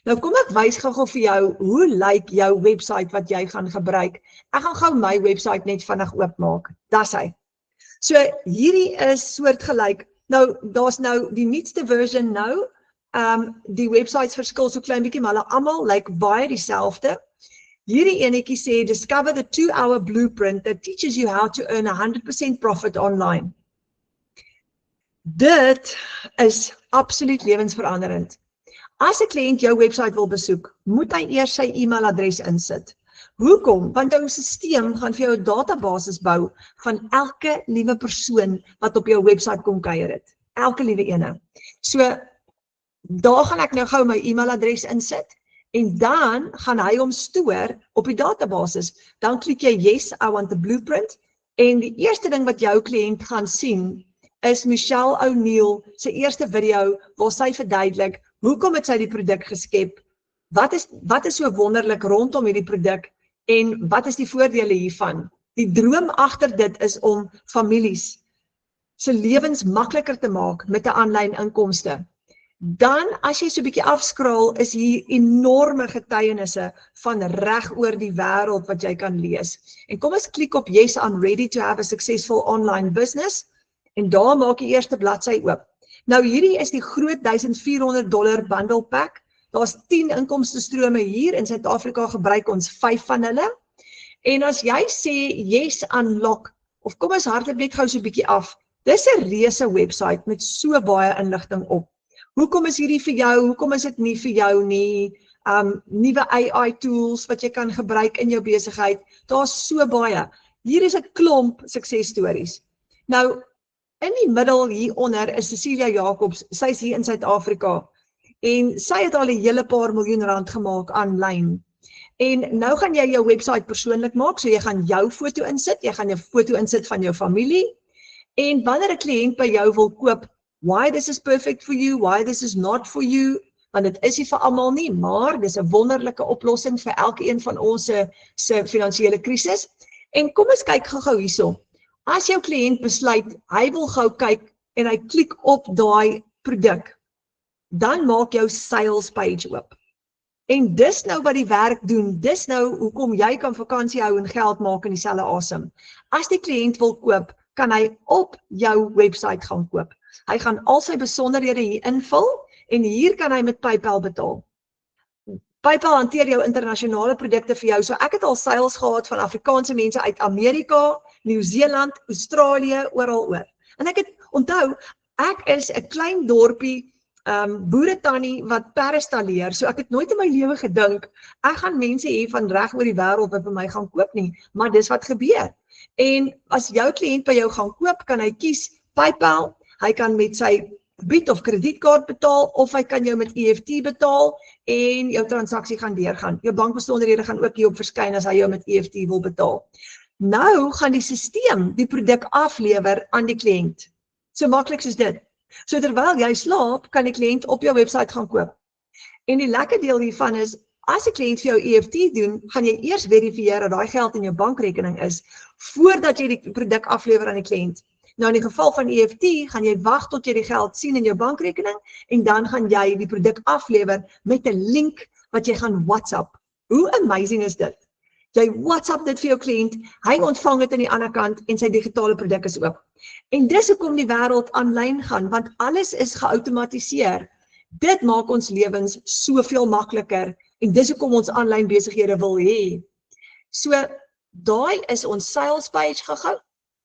Nou kom ek wys gou vir jou hoe lyk jou webwerf wat jy gaan gebruik. Ek gaan gou my webwerf net vinnig oopmaak. Dis hy. So hierdie is soortgelyk. Nou daar's nou die nuutste version nou. Die websites verskil so klein bietjie, maar hulle almal lyk baie dieselfde. Hierdie enetjie sê discover the 2-hour blueprint that teaches you how to earn 100% profit online. Dit is absoluut lewensveranderend. As 'n kliënt jou webwerf wil besoek, moet hy eers sy e-mailadres insit. Hoekom? Want jou stelsel gaan vir jou 'n database bou van elke liewe persoon wat op jou webwerf kom kuier het. Elke liewe ene. So daar gaan ek nou gou my e-mailadres insit en dan gaan hy hom stoor op die database. Dan klik jy yes, I want the blueprint en die eerste ding wat jou kliënt gaan sien is Michelle O'Neill se eerste video waar sy verduidelik hoekom het sy die produk geskep, wat is so wonderlik rondom hierdie produk en wat is die voordele hiervan. Die droom agter dit is om families se lewens makliker te maak met 'n aanlyn inkomste. Dan as jy so 'n bietjie afskraal, is hier enorme getuienisse van reg oor die wêreld wat jy kan lees. En kom ons klik op yes, I'm ready to have a successful online business. En daar maak die eerste bladsy oop. Nou hierdie is die groot $1,400 bundle pack. Daar's 10 inkomstestrome hier. In Suid-Afrika gebruik ons 5 van hulle. En as jy sê yes, unlock, of kom ons hardloop net gou so 'n bietjie af. Dis 'n reuse webwerf met so baie inligting op. Hoekom is hierdie vir jou? Hoekom is dit nie vir jou nie? Nuwe AI tools wat jy kan gebruik in jou besigheid. Daar's so baie. Hier is 'n klomp suksesstories. Nou in die middel hieronder is Cecilia Jacobs, sy is hier in Suid-Afrika en sy het al 'n hele paar miljoen rand gemaak aanlyn. En nou gaan jy jou webwerf persoonlik maak, so jy gaan jou foto insit, jy gaan 'n foto insit van jou familie en wanneer 'n kliënt by jou wil koop, why this is perfect for you, why this is not for you, want dit is nie vir almal nie, maar dis 'n wonderlike oplossing vir elkeen van ons se finansiële krisis. En kom ons kyk gou hierso. As jou kliënt besluit, hy wil gou kyk en hy klik op daai produk, dan maak jou sales page oop. En dis nou wat die werk doen, dis nou hoekom jy kan vakansie hou en geld maak in dieselfde asem. As die kliënt wil koop, kan hy op jou webwerf gaan koop. Hy gaan al sy besonderhede hier invul en hier kan hy met PayPal betaal. PayPal hanteer jou internasionale produkte vir jou, so ek het al sales gehad van Afrikaanse mense uit Amerika, Nieu-Seeland, Australië, oral oor. En ek het onthou, ek is 'n klein dorpie, boeretannie wat perestalleer, so ek het nooit in my lewe gedink, ek gaan mense hê van reg oor die wêreld wat by my gaan koop nie, maar dis wat gebeur. En as jou kliënt by jou gaan koop, kan hy kies PayPal, hy kan met sy debiet of kredietkaart betaal, of hy kan jou met EFT betaal, en jou transaksie gaan deurgaan. Jou bankbesonderhede gaan ook hier op verskyn as hy jou met EFT wil betaal. Nou gaan die stelsel die produk aflewer aan die kliënt. So maklik soos dit. So terwyl jy slaap, kan die kliënt op jou webwerf gaan koop. En die lekker deel hiervan is, as 'n kliënt vir jou EFT doen, gaan jy eers verifieer dat daai geld in jou bankrekening is, voordat jy die produk aflewer aan die kliënt. Nou in die geval van EFT, gaan jy wag tot jy die geld sien in jou bankrekening, en dan gaan jy die produk aflewer met 'n link wat jy gaan WhatsApp. Hoe amazing is dit? Jy WhatsApp dit vir jou kliënt, hy ontvang dit aan die ander kant en sy digitale produk is oop. En dis hoekom die wêreld aanlyn gaan, want alles is geautomatiseer. Dit maak ons lewens soveel makliker en dis hoekom ons aanlyn besighede wil hê. So, daai is ons sales page gehou.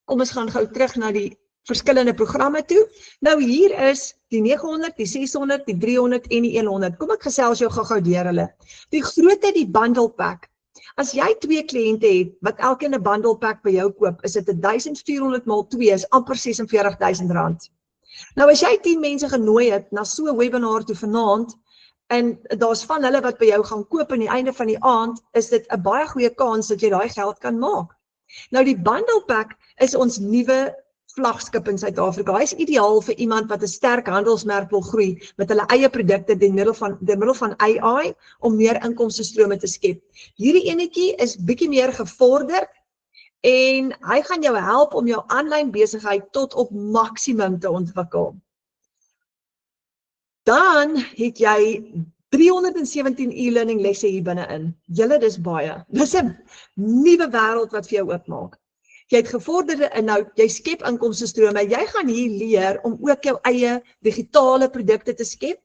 Kom ons gaan gou terug na die verskillende programme toe. Nou hier is die 900, die 600, die 300 en die 100. Kom ek gesels jou gou deur hulle. Die grootte, die bundle pack. As jy 2 kliënte het wat elkeen 'n bundle pack by jou koop, is dit 1400 maal 2 is amper R46.000. Nou as jy 10 mense genooi het na so 'n webinar toe vanaand, en daar's van hulle wat by jou gaan koop aan die einde van die aand, is dit 'n baie goeie kans dat jy daai geld kan maak. Nou die bundle pack is ons nuwe vlaggenskap in Suid-Afrika. Hy is ideaal vir iemand wat 'n sterk handelsmerk wil groei met hulle eie produkte deur middel van AI om meer inkomstestrome te skep. Hierdie enetjie is bietjie meer gevorderd en hy gaan jou help om jou aanlyn besigheid tot op maksimum te ontwikkel. Dan het jy 317 e-learning lesse hier binne-in. Julle, dis baie. Dis 'n nuwe wêreld wat vir jou oopmaak. Jy het gevorderde inhoud, jy skep inkomstestrome, jy gaan hier leer om ook jou eie digitale produkte te skep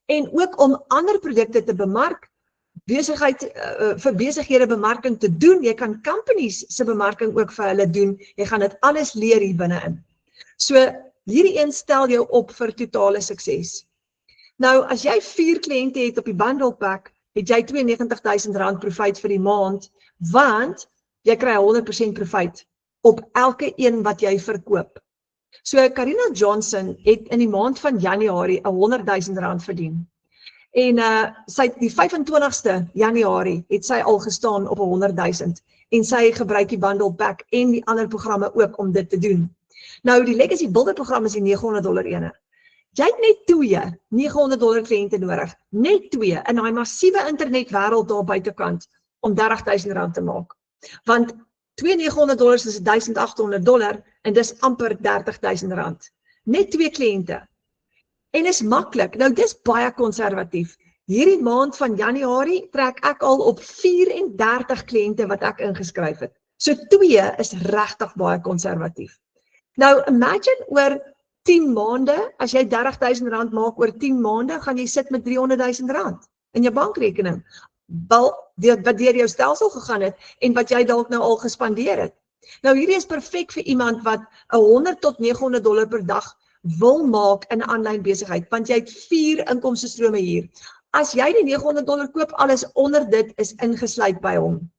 en ook om ander produkte te bemark, vir besighede bemarking te doen. Jy kan companies se bemarking ook vir hulle doen. Jy gaan dit alles leer hier binne-in. So hierdie een stel jou op vir totale sukses. Nou, as jy 4 kliënte het op die bundle pack, het jy R92,000 profijt vir die maand, want jy kry 100% profijt op elke een wat jy verkoop. So Karina Johnson het in die maand van Januarie R100,000 verdien. En sy die 25ste Januarie het sy al gestaan op 100,000 en sy gebruik die bundle pack en die ander programme ook om dit te doen. Nou die Legacy Builder program is die $900 ene. Jy het net 2 $900 kliënte nodig, net 2 in daai massiewe internetwêreld daar buitekant om R30,000 te maak. Want $2,900 is $1,800 en dis amper R30,000. Net 2 kliënte. En is maklik. Nou dis baie konservatief. Hierdie maand van Januarie trek ek al op 34 kliënte wat ek ingeskryf het. So 2 is regtig baie konservatief. Nou imagine oor 10 maande, as jy R30,000 maak oor 10 maande, gaan jy sit met R300,000 in jou bankrekening. Wat deur jou stelsel gegaan het en wat jy dalk nou al gespandeer het. Nou hierdie is perfek vir iemand wat $100 tot $900 per dag wil maak in 'n aanlyn besigheid, want jy het 4 inkomstestrome hier. As jy die $900 koop, alles onder dit is ingesluit by hom.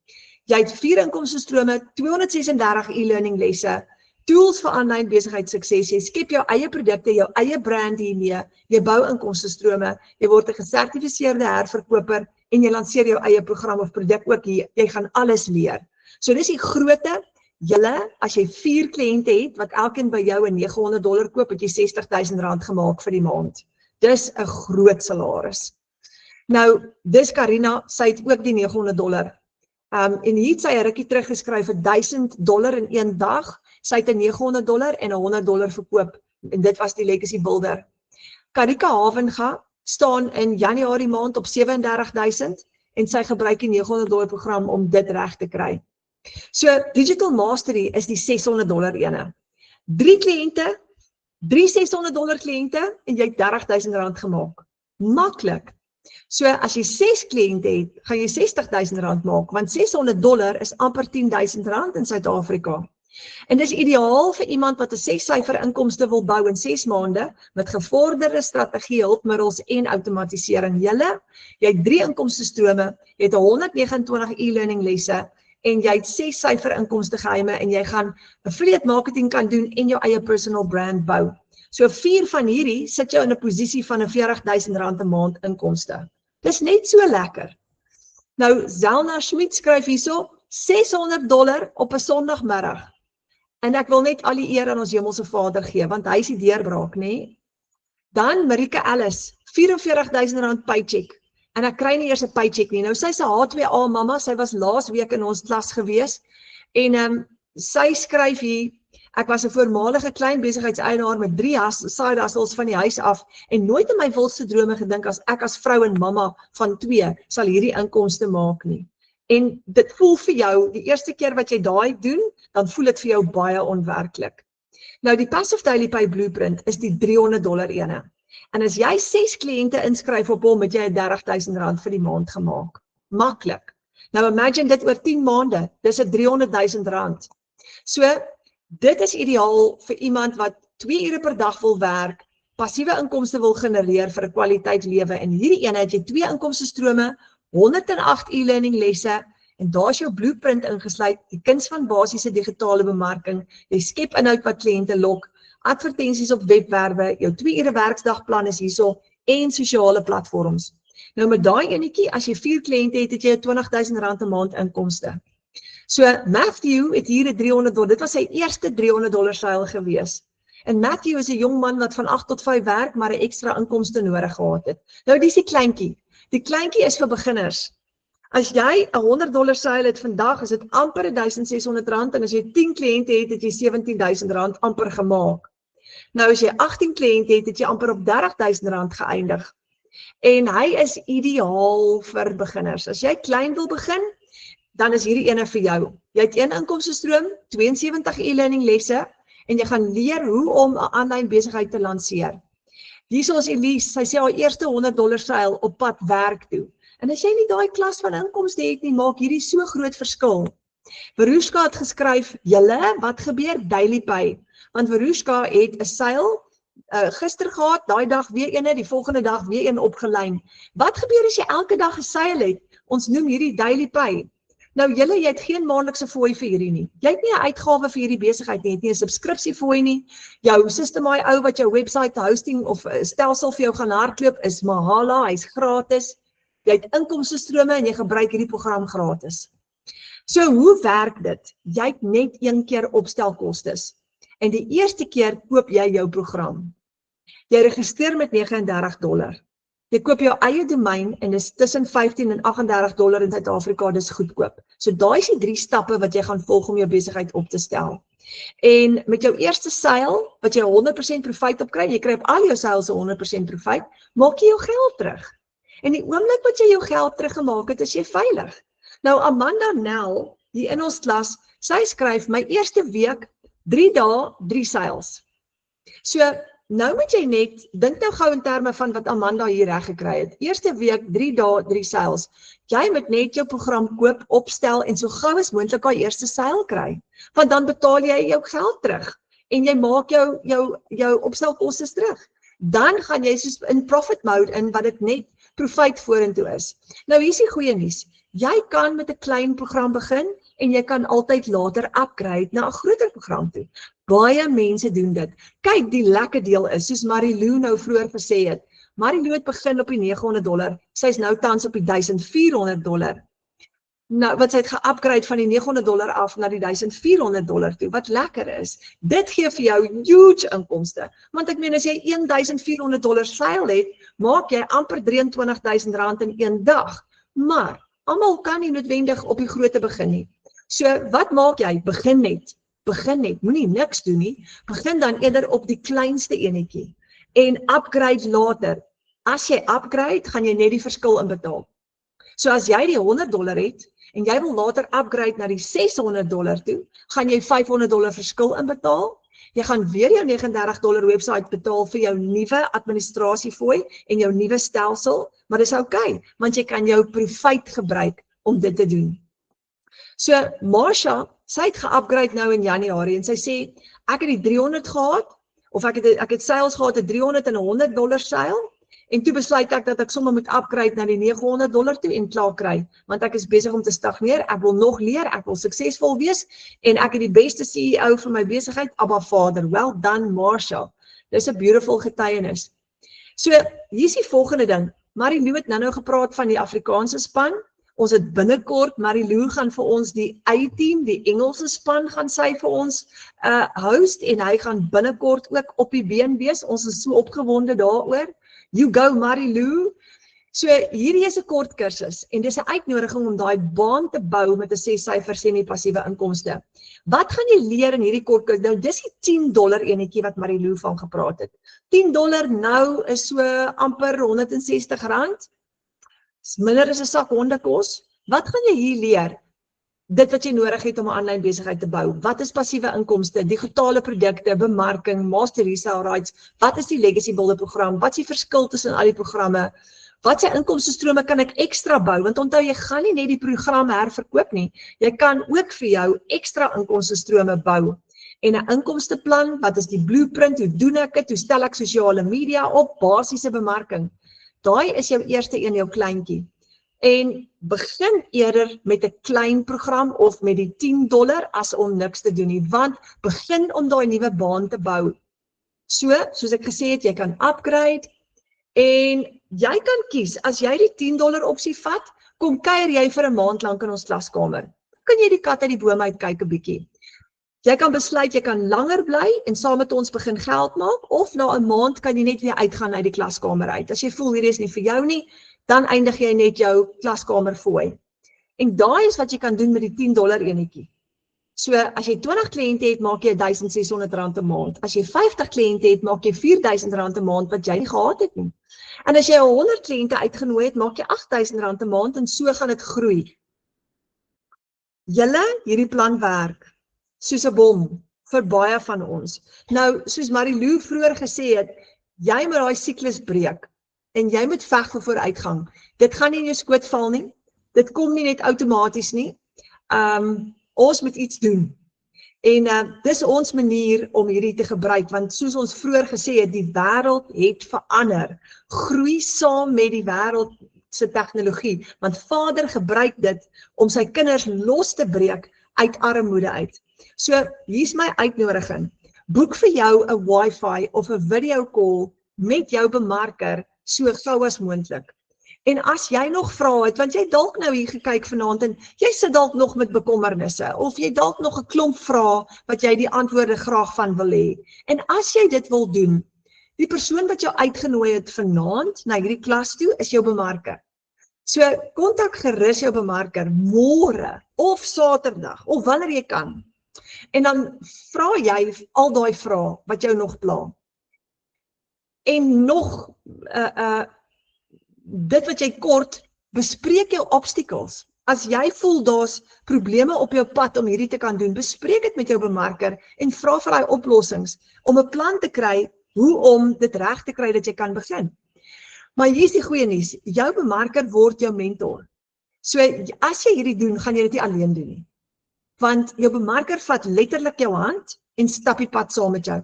Jy het 4 inkomstestrome, 236 e-learning lesse, tools vir aanlyn besigheid sukses, jy skep jou eie produkte, jou eie brand hiermee, jy bou inkomstestrome, jy word 'n gesertifiseerde herverkoper en jy lanseer jou eie program of produk ook hier, jy gaan alles leer. So dis die grootte, julle, as jy 4 kliënte het, wat elkeen by jou 'n $900 koop, het jy R60,000 gemaak vir die maand. Dis 'n groot salaris. Nou, dis Karina, sy het ook die $900. En hier het sy 'n rukkie teruggeskryf vir $1,000 in een dag, sy het 'n $900 en $100 verkoop, en dit was die Legacy Builder. Karika Havenga staan in Januarie maand op 37,000 en sy gebruik die $900 program om dit reg te kry. So Digital Mastery is die $600 ene. 3 kliënte, 3 $600 kliënte en jy het R30,000 gemaak. Maklik. So as jy 6 kliënte het, gaan jy R60,000 maak, want $600 is amper R10,000 in Suid-Afrika. En dis ideaal vir iemand wat 'n 6-syfer inkomste wil bou in 6 maande met gevorderde strategie, hulpmiddels en outomatisering. Jy het 3 inkomstestrome, jy het 129 e-learning lesse en jy het 6-syfer inkomste geheime en jy gaan affiliate marketing kan doen en jou eie personal brand bou. So 4 van hierdie sit jou in 'n posisie van 'n R40,000 'n maand inkomste. Dis net so lekker. Nou Zelna Schmidt skryf hierso $600 op 'n Sondagmiddag. En ek wil net al die eer aan ons Hemelse Vader gee, want hy is die deurbraak, nê? Dan Marika Ellis, R44,000 paycheck. En ek kry nie eers 'n paycheck nie. Nou sy 'n H2A mamma, sy was laas week in ons klas gewees. En sy skryf hier, ek was 'n voormalige klein besigheidseienaar met 3 side hustles van die huis af en nooit in my wildste drome gedink as ek as vrou en mamma van 2 sal hierdie inkomste maak nie. En dit voel vir jou, die eerste keer wat jy daai doen, dan voel dit vir jou baie onwerklik. Nou die Passive Daily Pay Blueprint is die $300 ene. En as jy 6 kliënte inskryf op hom, het jy R30,000 vir die maand gemaak. Maklik. Nou imagine dit oor 10 maande, dis R300,000. So, dit is ideaal vir iemand wat 2 ure per dag wil werk, passiewe inkomste wil genereer vir 'n kwaliteit lewe. En hierdie ene het jy 2 inkomstestrome, 108 e-learning lesse, en daar is jou blueprint ingesluit, die kuns van basiese digitale bemarking, jy skep inhoud wat kliënte lok, advertensies op webwerwe, jou 2 ure werksdagplan is hierso, en sosiale platforms. Nou met daai enetjie, as jy 4 kliënte het, het jy R20,000 'n maand inkomste. So Matthew het hier $300, dit was sy eerste $300 seil gewees. En Matthew is 'n jong man wat van 8 tot 5 werk, maar 'n ekstra inkomste nodig gehad het. Nou dis die kleintjie. Die kleintjie is vir beginners. As jy 'n $100 seil het vandag, is dit amper R1,600 en as jy 10 kliënte het, het jy R17,000 amper gemaak. Nou as jy 18 kliënte het, het jy amper op R30,000 geëindig. En hy is ideaal vir beginners. As jy klein wil begin, dan is hierdie ene vir jou. Jy het een inkomstestroom, 72 e-learning lesse en jy gaan leer hoe om 'n aanlyn besigheid te lanseer. Hierso is Elise, sy sê haar eerste $100 seil op pad werk toe. En as jy nie daai klas van inkomste het nie, maak hierdie so groot verskil. Verushka het geskryf, julle, wat gebeur? Daily Pay. Want Verushka het 'n seil gister gehad, daai dag weer ene, die volgende dag weer een opgelyn. Wat gebeur as jy elke dag 'n seil het? Ons noem hierdie Daily Pay. Nou julle, jy het geen maandelikse fooi vir hierdie nie. Jy het nie 'n uitgawe vir hierdie besigheid nie, jy het nie 'n subskripsiefooi nie. Jou System.ai ou wat jou website hosting of stelsel vir jou gaan hardloop is Mahala, hy's gratis. Jy het inkomstestrome en jy gebruik hierdie program gratis. So hoe werk dit? Jy het net een keer opstelkostes. En die eerste keer koop jy jou program. Jy registreer met $39. Jy koop jou eie domein en dis tussen $15 en $38 in Suid-Afrika, dis goedkoop. So daai is die 3 stappe wat jy gaan volg om jou besigheid op te stel. En met jou eerste seil, wat jy 100% profijt op kry, jy kry op al jou seils 100% profijt, maak jy jou geld terug. En die oomblik wat jy jou geld teruggemaak het, is jy veilig. Nou Amanda Nel, hier in ons klas, sy skryf my eerste week 3 dae, 3 seils. So, nou moet jy net, dink nou gou in terme van wat Amanda hier reg gekry het. Eerste week, 3 dae, 3 seils. Jy moet net jou program koop, opstel en so gou as moontlik haar eerste seil kry. Want dan betaal jy jou geld terug en jy maak jou opstelkostes terug. Dan gaan jy soos in profit mode in wat dit net profijt vorentoe is. Nou hier is die goeie nuus. Jy kan met 'n klein program begin en jy kan altyd later upgrade na 'n groter program toe. Baie mense doen dit. Kyk, die lekker deel is, soos Marilou nou vroeër gesê het. Marilou het begin op die $900, sy is nou tans op die $1,400. Nou, wat sy het ge-upgrade van die $900 af na die $1,400 toe, wat lekker is. Dit gee vir jou huge inkomste, want ek meen as jy $1,400 seil het, maak jy amper R23,000 in een dag. Maar, almal kan nie noodwendig op die grootte begin nie. So, wat maak jy? Begin net, moenie niks doen nie, begin dan eerder op die kleinste enetjie, en upgrade later. As jy upgrade, gaan jy net die verskil inbetaal. So as jy die $100 het, en jy wil later upgrade na die $600 toe, gaan jy $500 verskil inbetaal, jy gaan weer jou $39 website betaal vir jou nuwe administrasiefooi en jou nuwe stelsel, maar dis okay, want jy kan jou profijt gebruik om dit te doen. So, Marsha, sy het ge-upgrade nou in Januarie en sy sê, ek het die 300 gehad, of ek het seils gehad, 'n 300 en 'n $100 seil, en toe besluit ek dat ek sommer moet upgrade na die $900 toe en klaar kry, want ek is besig om te stagneer, ek wil nog leer, ek wil suksesvol wees, en ek het die beste CEO vir my besigheid, Abba Vader, well done Marsha, dis 'n beautiful getuienis. So, hier is die volgende ding, Marilou het nou gepraat van die Afrikaanse span, ons het binnekort, Marilou gaan vir ons die A-team, die Engelse span gaan sy vir ons host, en hy gaan binnekort ook op die been wees, ons is so opgewonde daaroor. You go Marilou. So hierdie is 'n kort kursus en dis 'n uitnodiging om daai baan te bou met 'n 6 syfers en die passiewe inkomste. Wat gaan jy leer in hierdie kort kursus? Nou dis die $10 enetjie wat Marilou van gepraat het. $10 nou is so amper R160. Dis minder as 'n sak hondekos. Wat gaan jy hier leer? Dit wat jy nodig het om 'n aanlyn besigheid te bou. Wat is passiewe inkomste, digitale produkte, bemarking, master resale rights, wat is die legacy builder program, wat is die verskil tussen al die programme, wat se inkomstestrome kan ek ekstra bou, want onthou jy gaan nie net die program herverkoop nie, jy kan ook vir jou ekstra inkomstestrome bou. En 'n inkomsteplan, wat is die blueprint, hoe doen ek dit, hoe stel ek sosiale media op, basiese bemarking. Daai is jou eerste een, jou kleintjie. En begin eerder met 'n klein program of met die $10 as om niks te doen nie, want begin om daai nuwe baan te bou. So, soos ek gesê het, jy kan upgrade en jy kan kies, as jy die $10 opsie vat, kom kuier jy vir 'n maand lank in ons klaskamer. Kan jy die kat uit die boom uitkyk 'n bietjie. Jy kan besluit, jy kan langer bly en saam met ons begin geld maak, of na 'n maand kan jy net weer uitgaan uit die klaskamer uit. As jy voel hierdie is nie vir jou nie, dan eindig jy net jou klaskamer fooi. En daai is wat jy kan doen met die $10 enetjie. So, as jy 20 kliënte het, maak jy R1,600 'n maand. As jy 50 kliënte het, maak jy R4,000 'n maand wat jy nie gehad het nie. En as jy 100 kliënte uitgenooi het, maak jy R8,000 'n maand en so gaan dit groei. Hierdie plan werk soos 'n bom vir baie van ons. Nou, soos Marilou vroeër gesê het, jy moet daai siklus breek en jy moet veg vir vooruitgang. Dit gaan nie in jou skoot val nie. Dit kom nie net outomaties nie. Ons moet iets doen. En dis ons manier om hierdie te gebruik, want soos ons vroeër gesê het, die wêreld het verander. Groei saam met die wêreld se tegnologie, want Vader gebruik dit om sy kinders los te breek uit armoede uit. So, hier's my uitnodiging. Boek vir jou 'n Wi-Fi of 'n video call met jou bemarker so gou as moontlik. En as jy nog vra het, want jy dalk nou hier gekyk vanaand en jy sit dalk nog met bekommernisse, of jy dalk nog 'n klomp vrae wat jy die antwoorde graag van wil hê. En as jy dit wil doen, die persoon wat jou uitgenooi het vanaand na hierdie klas toe, is jou bemarker. So, kontak gerus jou bemarker môre of Saterdag of wanneer jy kan. En dan vra jy al daai vrae wat jou nog pla. En nog dit wat jy kort, bespreek jou obstacles. As jy voel daar's probleme op jou pad om hierdie te kan doen, bespreek dit met jou bemarker en vra vir daai oplossings om 'n plan te kry hoe om dit reg te kry dat jy kan begin. Maar hier is die goeie nuus, jou bemarker word jou mentor. So as jy hierdie doen, gaan jy dit nie alleen doen nie. Want jou bemarker vat letterlik jou hand en stap die pad saam met jou.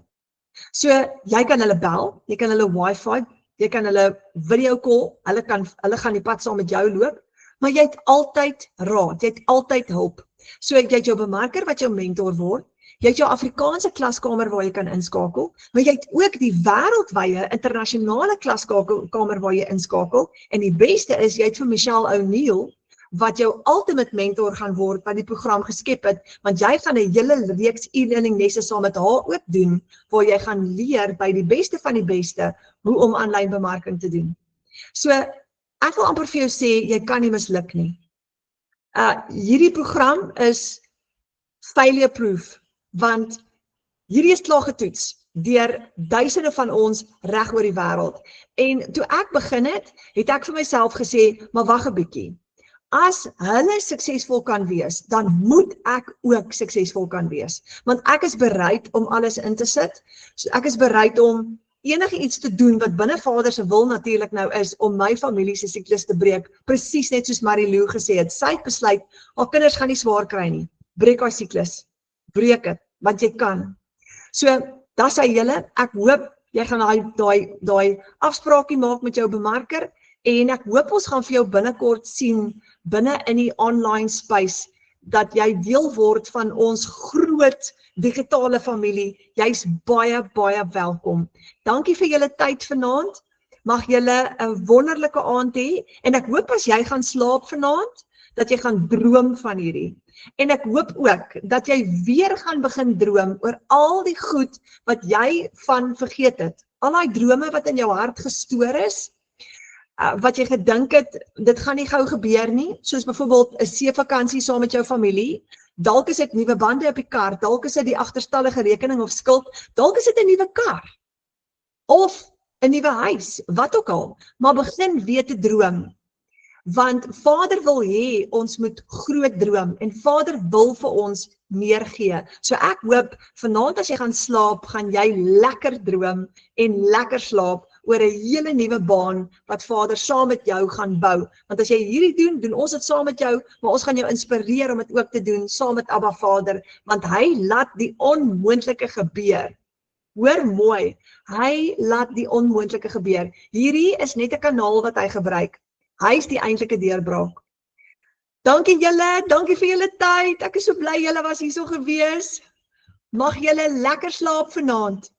So jy kan hulle bel, jy kan hulle Wi-Fi, jy kan hulle video call, hulle gaan die pad saam met jou loop, maar jy het altyd raad, jy het altyd hulp. So jy het jou bemarker wat jou mentor word, jy het jou Afrikaanse klaskamer waar jy kan inskakel, maar jy het ook die wêreldwye internasionale klaskamer waar jy inskakel, en die beste is, jy het vir Michelle O'Neil, wat jou ultimate mentor gaan word, wat die program geskep het, want jy gaan 'n hele reeks e-learning lesse saam met haar ook doen, waar jy gaan leer by die beste van die beste, hoe om aanlyn bemarking te doen. So, ek wil amper vir jou sê, jy kan nie misluk nie. Hierdie program is failure proof, want hierdie is klaar getoets deur duisende van ons reg oor die wêreld. En toe ek begin het ek vir myself gesê, maar wag 'n bietjie. As hulle suksesvol kan wees, dan moet ek ook suksesvol kan wees. Want ek is bereid om alles in te sit. So ek is bereid om enige iets te doen wat binne Vader se wil natuurlik nou is om my familie se siklus te breek. Presies net soos Marilou gesê het. Sy het besluit, haar kinders gaan nie swaar kry nie. Breek haar siklus. Breek dit, want jy kan. So, dis hy julle. Ek hoop jy gaan daai afspraakie maak met jou bemarker. En ek hoop ons gaan vir jou binnekort sien, binne in die online space, dat jy deel word van ons groot digitale familie. Jy's baie, baie welkom. Dankie vir julle tyd vanaand. Mag julle 'n wonderlike aand hê. En ek hoop as jy gaan slaap vanaand, dat jy gaan droom van hierdie. En ek hoop ook dat jy weer gaan begin droom oor al die goed wat jy van vergeet het. Al daai drome wat in jou hart gestoor is, wat jy gedink het, dit gaan nie gou gebeur nie, soos byvoorbeeld 'n seevakansie saam met jou familie, dalk is dit nuwe bande op die kar, dalk is dit die agterstallige rekening of skuld, dalk is dit 'n nuwe kar, of 'n nuwe huis, wat ook al, maar begin weer te droom, want Vader wil hê ons moet groot droom, en Vader wil vir ons meer gee. So ek hoop, vanaand as jy gaan slaap, gaan jy lekker droom, en lekker slaap, oor 'n hele nuwe baan wat Vader saam met jou gaan bou. Want as jy hierdie doen, doen ons dit saam met jou, maar ons gaan jou inspireer om dit ook te doen saam met Abba Vader, want hy laat die onmoontlike gebeur. Hoor mooi, hy laat die onmoontlike gebeur. Hierdie is net 'n kanaal wat hy gebruik. Hy is die eintlike deurbraak. Dankie julle, dankie vir julle tyd. Ek is so bly julle was hierso gewees. Mag julle lekker slaap vanaand.